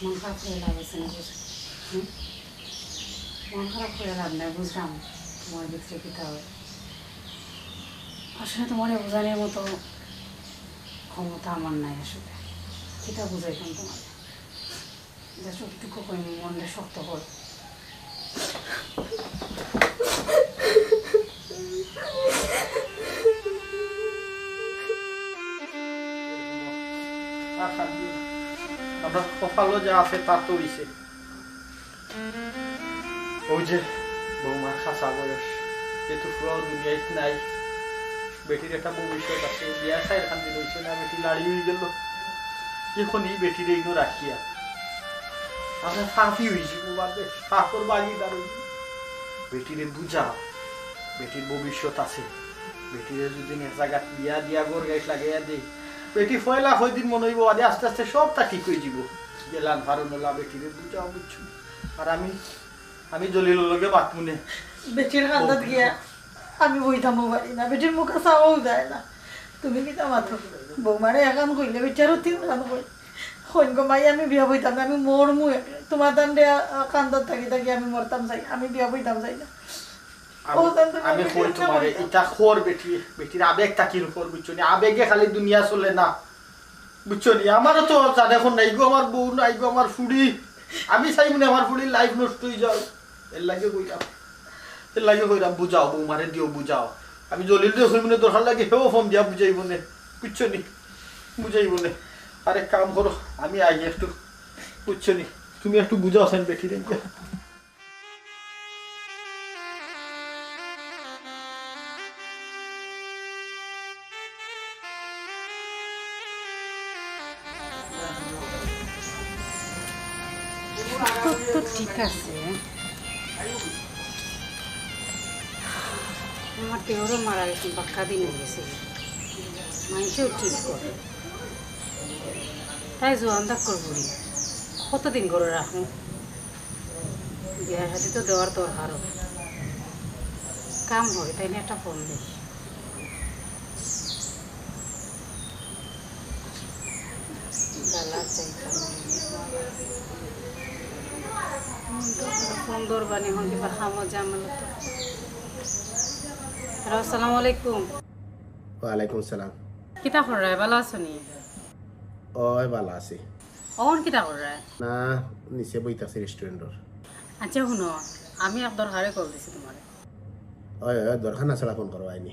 Speaker 5: মন খারাপ করে লাভ আছে না মন খারাপ করে লাভ নাই বুঝলাম তোমার ভিতরে কিতা হয় আসলে তোমার বোঝানোর মতো ক্ষমতা আমার নাই আসলে কিতা বুঝাইতাম তোমার যে সবটুকু কই মনটা শক্ত কর
Speaker 3: আমরা কপালও যা আছে তার তো হইছে ওই যে বৌমার খাসা বয়স যেটুকু দুনিয়ায় নাই বেটির একটা ভবিষ্যৎ আছে বিয়া সাইড খান দিন হয়েছে না বেটি লাড়ি হয়ে গেল এখন এই বেটির এইগুলো রাখিয়া আমরা ফাঁকি হয়েছি বাদে ফাঁকর বাগি দাঁড়িয়ে বেটিরে বুঝাও বেটির ভবিষ্যৎ আছে বেটিরে যদি জায়গা বিয়া দিয়া গোর গাইট লাগাইয়া দেই বেটি ফয়লা হয়ে দিন মনে হইব আদে আস্তে আস্তে সবটা ঠিক হয়ে যাব গেলাম ভারণলা বেটিরে বুঝাও বুঝছো আর আমি জলিল লগে বাত মনে
Speaker 1: বেটির কান্দাত গিয়া আমি বইতামও পারি না বেটির মুখে চাওয়াও যায় না তুমি কিতা মাথো বৌমারে একান কইলে বেটারও তিন কান কই সৈন্য মাই আমি বিয়া বইতাম না আমি মরমু তোমার দান্ডে কান্দাত থাকি থাকি আমি মরতাম চাই আমি বিয়া বইতাম চাই না
Speaker 3: আমি কই তোমারে এটা খোর বেটির আবেগ তাকির উপর বুঝছো নি আবেগে খালি দুনিয়া চলে না বুঝছো নি আমারও তো জানে এখন নাই গো আমার বউ নাই গো আমার ফুড়ি আমি চাই মনে আমার ফুড়ির লাইফ নষ্ট হয়ে যাও এর লাগে কইরাম বুঝাও বৌমারে দিও বুঝাও আমি জলিল দিয়ে হই মনে দরকার লাগে হেও ফোন দিয়া বুঝাইব নে বুঝছো নি বুঝাইব নে আরে কাম করো আমি আই একটু বুঝছো নি তুমি একটু বুঝাও সেন বেটিরে
Speaker 5: তো ঠিক আছে আমার দেওরও মারা গেছে বাক্কা দিন হয়ে গেছে মানুষও ঠিক করে তাই জোয়ানদা করবো কতদিন করে রাখুন বিয়ার হাতে তো দেওয়ার দরকার কাম হয় তাই না একটা ফোন দিই ফোন দরবানি হন কিবা খামো জামালো তো হ্যালো আসসালামু আলাইকুম
Speaker 2: ওয়ালাইকুম সালাম
Speaker 5: কিতা কর রায় ভালো আছো নি
Speaker 2: ওই ভালো আছি
Speaker 5: অন কিতা কর রায়
Speaker 2: না নিচে বইতাছি রেস্টুরেন্টর
Speaker 5: আচ্ছা শুনো আমি এক দরকারে কল দিছি তোমার
Speaker 2: ওই দরকার না ছাড়া ফোন করো আইনি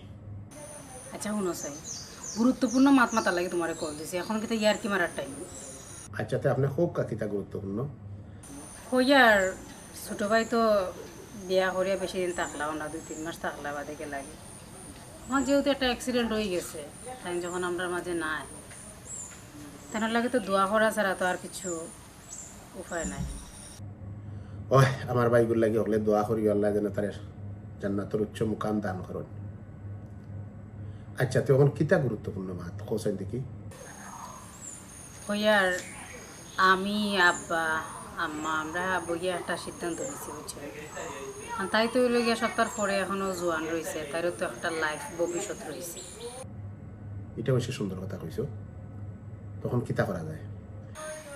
Speaker 5: আচ্ছা শুনো চাই গুরুত্বপূর্ণ মাত মাতা লাগে তোমারে কল দিছি এখন কিতা ইয়ার কি মারার টাইম
Speaker 2: আচ্ছা তো আপনি খুব কাকিতা গুরুত্বপূর্ণ
Speaker 5: হইয়ার ছোট ভাই তো বিয়া করিয়া বেশি দিন থাকলাও না 2-3 মাস থাকলা বাদে গে লাগে আমার যেহেতু একটা অ্যাক্সিডেন্ট হয়ে গেছে তাই যখন আমরা মাঝে নাই তেনার লাগে তো দোয়া করা ছাড়া তো আর কিছু উপায় নাই
Speaker 2: ওই আমার ভাইগুলো লাগে হলে দোয়া করি আল্লাহ যেন তার জান্নাতের উচ্চ মুকাম দান করুন আচ্ছা তো এখন কিতা গুরুত্বপূর্ণ মাত কোসাই দেখি
Speaker 5: হইয়ার আমি আব্বা আম্মা আমরা বইয়া একটা সিদ্ধান্ত নিয়েছি বুঝছো আর তাই তো হইল গিয়া সপ্তাহ পরে এখনো জোয়ান রয়েছে তারও তো একটা লাইফ ভবিষ্যৎ রয়েছে
Speaker 2: এটা বেশি সুন্দর কথা কইছো তখন কিতা করা যায়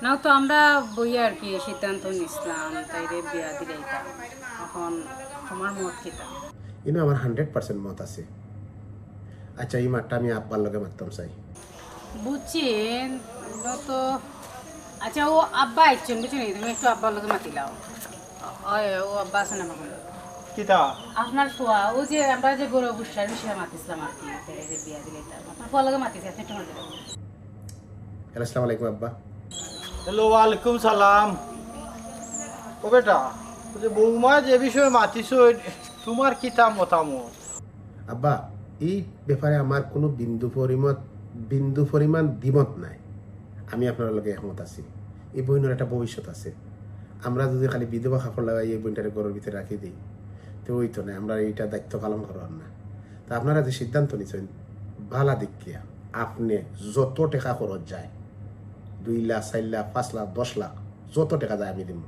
Speaker 5: নাও তো আমরা বইয়া আর কি সিদ্ধান্ত নিছিলাম তাই রে বিয়া দিলাইতাম এখন তোমার মত কিতা
Speaker 2: কিন্তু আমার 100% মত আছে আচ্ছা এই মাঠটা আমি আব্বার লগে মারতাম চাই
Speaker 5: বুঝছেন তো আচ্ছা ও আব্বা আইছেন বুঝছেন তুমি একটু আব্বার লগে মাতিলাও ও আব্বা আছে না আমার
Speaker 3: কিতা
Speaker 5: আপনার ফুয়া ও যে আমরা যে গরু বুসার বিষয়ে মাতিছিলাম আর কি বিয়া দিলাইতাম আপনার ফুয়া লগে মাতিছে আপনি একটু মাতিলাম
Speaker 2: আসসালামু আলাইকুম আব্বা
Speaker 3: হ্যালো ওয়ালাইকুম সালাম ও বেটা যে বৌমা যে বিষয়ে মাতিছ তোমার কিতা মতামত
Speaker 2: আব্বা এই ব্যাপারে আমার কোনো বিন্দু পরিমাণ দ্বিমত নাই আমি আপনার লগে একমত আছি এই বইনের একটা ভবিষ্যৎ আছে আমরা যদি খালি বিধবা কাপড় লাগাই এই বইটারে ঘরের ভিতরে রাখি দিই তো ওই তো না আমরা এইটা দায়িত্ব পালন করার না তা আপনারা যে সিদ্ধান্ত নিচ্ছেন ভালা দেখিয়া আপনি যত টাকা খরচ যায় 2 লাখ 4 লাখ 5 লাখ 10 লাখ যত টাকা যায় আমি দিব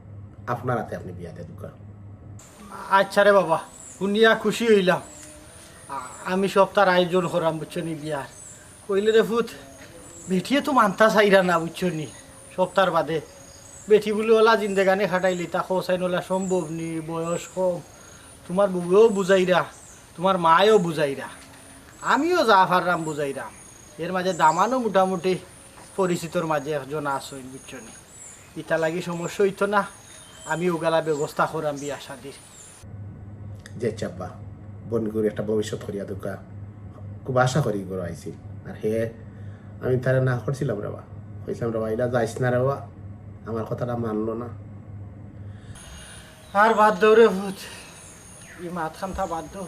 Speaker 2: আপনার হাতে আপনি বিয়াতে ঢুকা
Speaker 3: আচ্ছা রে বাবা শুনিয়া খুশি হইলাম আমি সপ্তাহ আয়োজন করাম বুঝছো নি বিয়ার কইলে রে ফুত বেঠিয়ে তো মানতা চাইরা না বুঝছো নি সপ্তাহ বাদে বেঠি বলে ওলা জিন্দেগানে খাটাইলি তা খোসাইন ওলা সম্ভব নি বয়স কম তোমার বউও বুঝাইরা তোমার মায়ও বুঝাইরা আমিও যা পারলাম বুঝাইরাম এর মাঝে দামানও মোটামুটি পরিচিতর মাঝে একজন আসইন বুঝছেন ইটা লাগি সমস্যা হইতো না আমি ওগালা ব্যবস্থা করাম বিয়া শাদির
Speaker 2: যে চাপা বন করে একটা ভবিষ্যৎ করিয়া দোকা খুব আশা করি গড় আইছি আর হে আমি তারা না করছিলাম রেবা কইছিলাম রেবা এটা যাইস না রেবা আমার কথাটা মানলো না
Speaker 3: আর বাদ দৌড়ে ভূত ই মাত খান্থা বাদ দৌ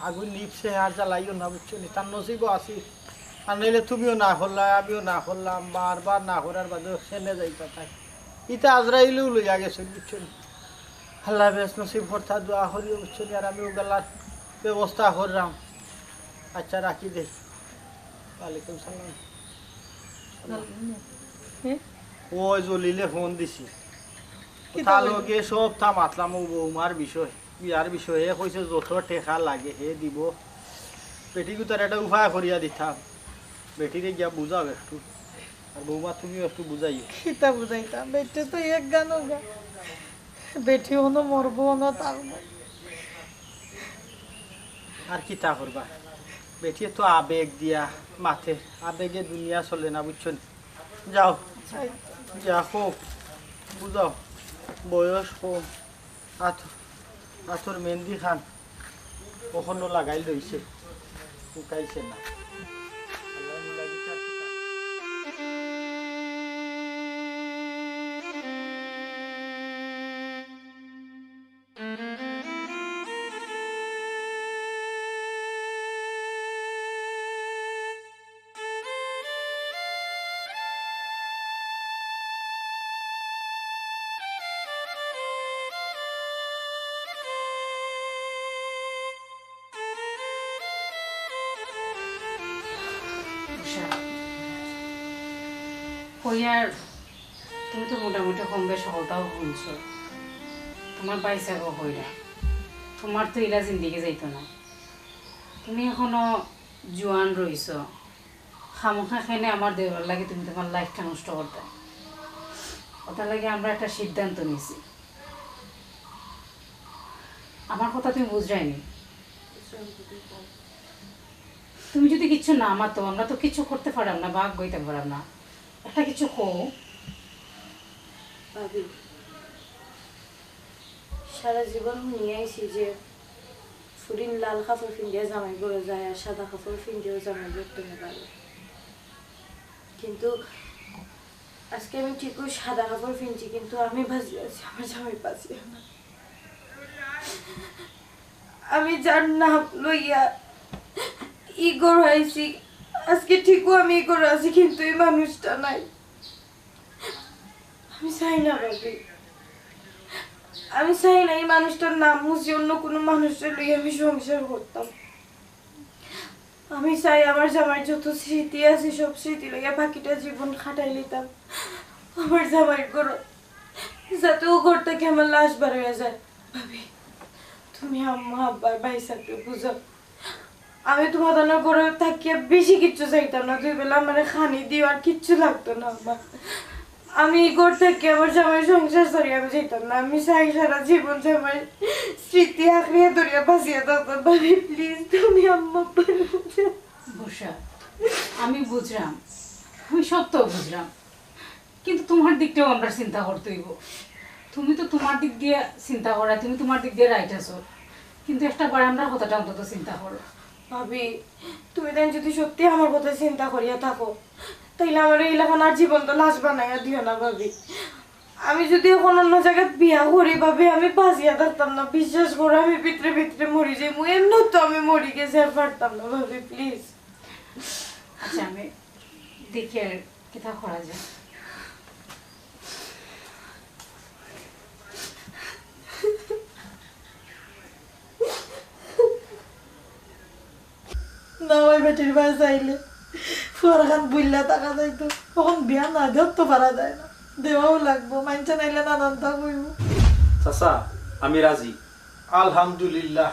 Speaker 3: আগুন নিপছে আর জ্বালাইও না বুঝছেন তার নসিবও আছি আর নাইলে তুমিও না করলাম আমিও না করলাম বারবার না করার বাদে সেনে যাইতা তাই ইটা আজরাইলেও লইয়া গেছে বুঝছেন আল্লাহ বেশ নসিব হর্তা দোয়া করিও বুঝছেন আর আমি ওগুলার ব্যবস্থা করলাম আচ্ছা রাখি দে ওয়ালাইকুম সালাম ওই জলিলে ফোন দিছি তার লগে সব তা মাতলাম ও বৌমার বিষয় বিয়ার বিষয়ে কইছে যত টেকা লাগে হে দিব বেটিকে তার একটা উপায় করিয়া দিতাম বেটিরে গিয়া বুঝাও একটু আর বৌমা তুমিও একটু বুঝাইও
Speaker 1: খিতা বুঝাইতাম বেটে তো এক গান গা বেটি হনো মরবো হনো থাকবো
Speaker 3: আর কি তা করবা বেটি তো আবেগ দিয়া মাথে আবেগে দুনিয়া চলে না বুঝছেন যাও যা হোক বুঝাও বয়স কম আথর মেহেন্দি খান কখনো লাগাই লইছে শুকাইছে না
Speaker 5: কইয়ার তুমি তো মোটামুটি কম বেশ সকলটাও শুনছো তোমার পাইসা গো কইরা তোমার তো ইলা জিন্দিগি যাইতো না তুমি এখনো জোয়ান রইছ খামোখা খেনে আমার দেওয়ার লাগে তুমি তোমার লাইফটা নষ্ট করতে ওটার লাগে আমরা একটা সিদ্ধান্ত নিছি আমার কথা তুমি বুঝরাইনি তুমি যদি কিচ্ছু না মাতো আমরা তো কিছু করতে পারাম না বাঘ গইতে পারাম না একটা কিছু কো
Speaker 6: ভাবি সারা জীবন নিয়ে আইছি যে ফুরিন লাল কাপড় ফিন্দিয়া জামাই করে যায় আর সাদা কাপড় ফিন্দিয়াও জামাই করতে পারে কিন্তু আজকে আমি ঠিকই সাদা কাপড় ফিনছি কিন্তু আমি বাঁচি আছি আমার জামাই বাঁচি না আমি যার নাম লইয়া ই গড়াইছি আজকে ঠিকও আমি ই করে আছি কিন্তু এই মানুষটা নাই আমি চাই না ভাবি আমি চাই না এই মানুষটার নাম মুছি অন্য কোনো মানুষের লইয়া আমি সংসার করতাম আমি চাই আমার জামাই যত স্মৃতি আছে সব স্মৃতি লইয়া বাকিটা জীবন খাটাই লিতাম আমার জামাইয়ের ঘর যাতে ও ঘর থেকে আমার লাশ বার হয়ে যায় ভাবি তুমি আম্মা আব্বার ভাই সাথে বুঝো আমি তোমাদের ঘরে থাকিয়ে বেশি কিচ্ছু চাইতাম না দুই বেলা আমার খানি দিও আর কিচ্ছু লাগতো না আমার আমি ঘর থেকে আমার জামাই সংসার সরিয়ে আমি যেতাম না আমি চাই সারা জীবন জামাই স্মৃতি আঁকড়িয়ে ধরিয়া বাঁচিয়ে থাকতাম ভাবি প্লিজ তুমি আম্মা
Speaker 5: বসা আমি বুঝলাম আমি সত্য বুঝলাম কিন্তু তোমার দিকটাও আমরা চিন্তা করতে হইব তুমি তো তোমার দিক দিয়ে চিন্তা করা তুমি তোমার দিক দিয়ে রাইট আছো কিন্তু একটা বার আমরা কথাটা অন্তত চিন্তা করো
Speaker 6: ভাবি তুমি তাই যদি সত্যি আমার কথা চিন্তা করিয়া থাকো তাইলে আমার এই এলাকার জীবন তো লাশ বানাইয়া দিও না ভাবি আমি যদি এখন অন্য জায়গায় বিয়া করি ভাবি আমি বাঁচিয়া থাকতাম না বিশ্বাস করো আমি ভিতরে ভিতরে মরি যাই এমনি তো আমি মরি গেছে আর পারতাম না ভাবি প্লিজ
Speaker 5: আচ্ছা আমি দেখি আর কেথা করা যায়
Speaker 1: না ওই বেটির ভাই চাইলে ফুয়ারখান বুইল্লা টাকা যাইতো তখন বিয়া না দেওয়ার তো পারা যায় না দেওয়াও লাগবো মাইনছে নাইলে নানানটা কইব
Speaker 3: চাচা আমি রাজি আলহামদুলিল্লাহ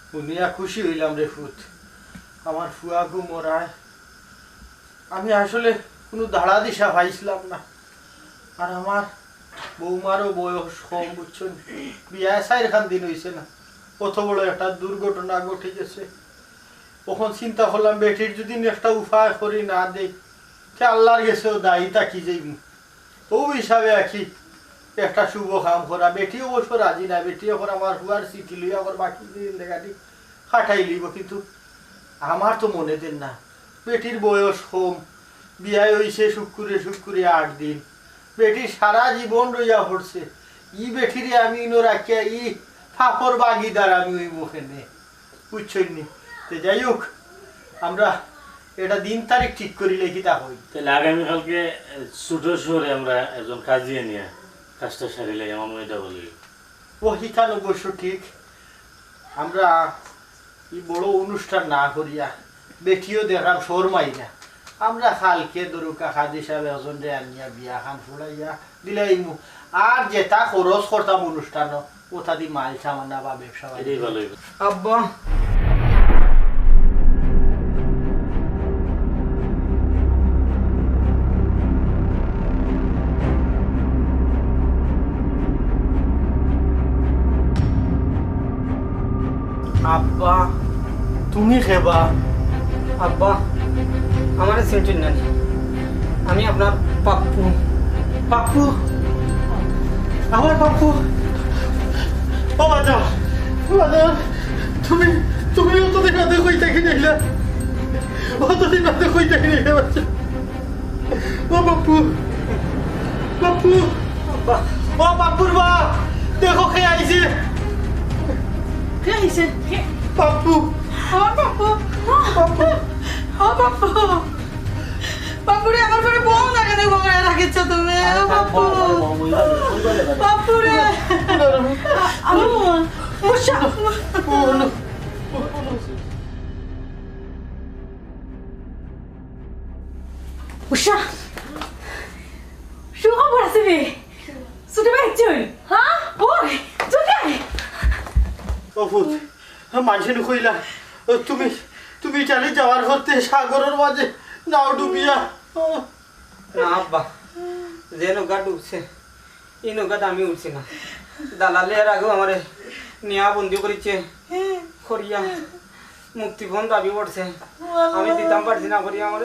Speaker 3: শুনিয়া খুশি হইলাম রে ফুত আমার ফুয়াগু মরায় আমি আসলে কোনো ধাড়া দিশা পাইছিলাম না আর আমার বৌমারও বয়স কম বুঝছেন বিয়া 4 দিন হয়েছে না কত বড় একটা দুর্ঘটনা ঘটে গেছে তখন চিন্তা করলাম বেটির যদি একটা উপায় করি না দেই আল্লাহর গেছেও দায়ী তাকি যাইব ও হিসাবে আছি একটা শুভ কাম করা বেটি অবশ্য রাজি না বেটি এখন আমার হুয়ার চিঠি লইয়া আবার বাকি দেখাটি খাটাই লইব কিন্তু আমার তো মনে দেন না বেটির বয়স কম বিয়ায় হইছে শুক্কুরে 8 দিন বেটির সারা জীবন রইয়া পড়ছে ই বেটিরে আমি ইনো রাখিয়া ই ফাঁকর বাগিদার আমি ওই মুখেনে বুঝছই নি তো যাই হোক আমরা এটা দিন তারিখ ঠিক করিলে কি তা হই
Speaker 7: তাহলে আগামীকালকে ছোট শহরে আমরা একজন কাজিয়ে নিয়ে কাজটা সারিলে আমার মেয়েটা বলি
Speaker 3: ও হিখান অবশ্য ঠিক আমরা এই বড় অনুষ্ঠান না করিয়া বেটিও দেখাম শোরমাই না আমরা খালকে দরুকা খাদি সাহেব এজনরে আনিয়া বিয়া খান ফুড়াইয়া দিলাইমু আর যেটা খরচ করতাম অনুষ্ঠান ওটা দি মাল সামানা বা ব্যবসা
Speaker 7: এটাই ভালো হইব।
Speaker 4: আব্বা আব্বা
Speaker 3: তুমি খেবা
Speaker 4: আব্বা আমার সেন্টুন নানি আমি আপনার পাপ্পু
Speaker 3: পাপ্পু আমার পাপ্পু ও বাজা তুমি অত দিন আগে কই থাকি নাইলা অতদিন আগে কই থাকি নাইলা বাচ্চা ও পাপ্পু ও পাপ্পুর বা দেখো কে আইছে
Speaker 1: কে আইছে
Speaker 3: পাপ্পু
Speaker 1: পাপ্পু বাপুরে আমার পরে বউ না কেন বগায় রাখিছ তুমি বাপু বাপুরে মুশা উষা সুখবর আছে রে ছুটে বাইচই হ্যাঁ ওই চলে
Speaker 3: অভূত মানুষের কইলা তুমি চালি যাওয়ার করতে সাগরের মাঝে নাও ডুবিয়া
Speaker 4: না আব্বা যে নৌকা ডুবছে এই নৌকাতে আমি উঠছি না দালালে এর আগেও আমার নিয়া বন্দি করেছে করিয়া মুক্তিপণ দাবি করছে আমি দিতাম পারছি না করিয়া আমার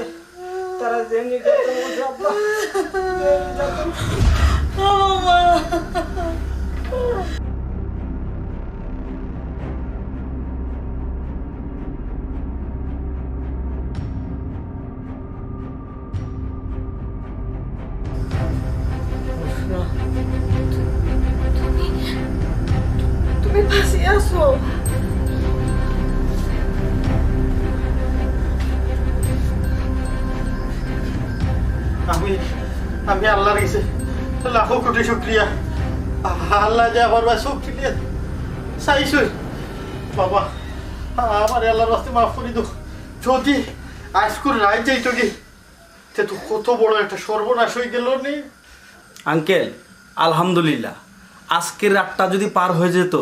Speaker 4: তারা যে নির্যাতন করছে আব্বা
Speaker 1: তুমি ফাঁসি আসো
Speaker 3: আমি আল্লাহর কাছে লাখো কোটি শুক্রিয়া আল্লাহ যা আমার ভাই শুক্রিয়া চাইছই বাবা আমার আল্লাহর রাস্তে মাফ করে দো যদি আজকুর রায় যাইতো কি তে তো কত বড় একটা সর্বনাশ হয়ে গেল নি
Speaker 11: আঙ্কেল আলহামদুলিল্লাহ আজকের রাতটা যদি পার হয়ে যেত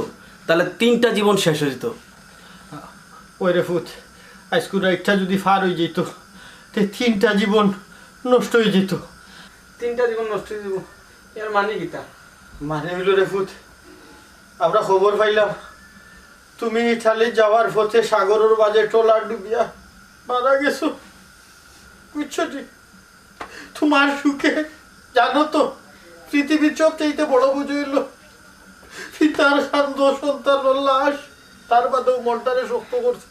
Speaker 11: তাহলে 3টা জীবন শেষ হয়ে যেত
Speaker 3: ওই রে ফুট আজকুর রাতটা যদি পার হয়ে যেত তে 3টা জীবন নষ্ট হয়ে যেত
Speaker 4: 3টা জীবন নষ্ট হয়ে যাব এর মানে কিটা
Speaker 3: মানে হইল রে ফুট আমরা খবর পাইলাম তুমি ইতালি যাওয়ার পথে সাগরের মাঝে ট্রলার ডুবিয়া মারা গেছো বুঝছো জি তোমার সুখে জানো তো পৃথিবীর সবচেয়ে বড় বুঝ হইল পিতার শান্ত সন্তান লাশ তার বাদেও মনটারে শক্ত করছে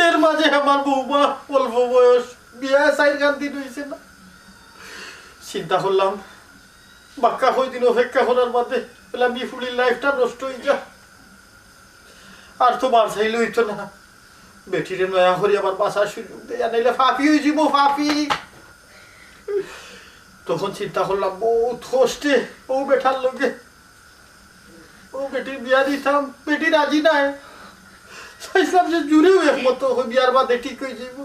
Speaker 3: এর মাঝে আমার বৌমা অল্প বয়স বিয়া 4 দিন হয়েছে না চিন্তা করলাম বাক্কা কয়দিন অপেক্ষা করার বাদে বললাম বিফুলির লাইফটা নষ্ট হয়ে যা আর তো মার চাইলে হইতো না বেটিরে নয়া করি আবার বাসার সুযোগ দেয়া নাইলে ফাঁপি হয়ে যাব ফাঁপি তখন চিন্তা করলাম বহুত কষ্টে ও বেটার লোকে ও বেটির বিয়া দিতাম বেটি রাজি নাই চাইছিলাম যে জুড়েও একমতো বিয়ার বাদে ঠিক হয়ে যাব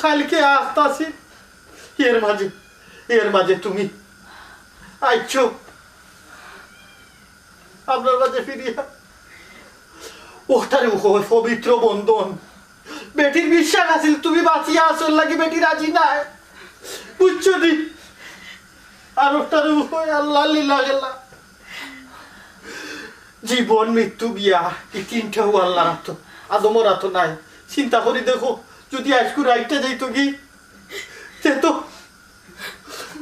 Speaker 3: কালকে আসতাছি এর মাঝে তুমি আইছো আপনার মাঝে ফিরিয়া ওটারে পবিত্র বন্ধন বেটির বিশ্বাস আছিল তুমি বাঁচিয়া আসল লাগি বেটি রাজি নাই বুঝছো নি আর ওটারে আল্লাহ লীলা গেলা জীবন মৃত্যু বিয়া এই 3টাও আল্লাহ রাখতো আদমর রাতো নাই চিন্তা করি দেখো যদি আজকু রাইটটা যাইতো কি তে তো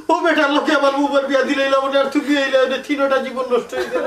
Speaker 3: ও বেটার লোকে আমার মোবাইল বিয়া দিলাইলাম আর তুমি এইলা তিনটা জীবন নষ্ট হয়ে গেল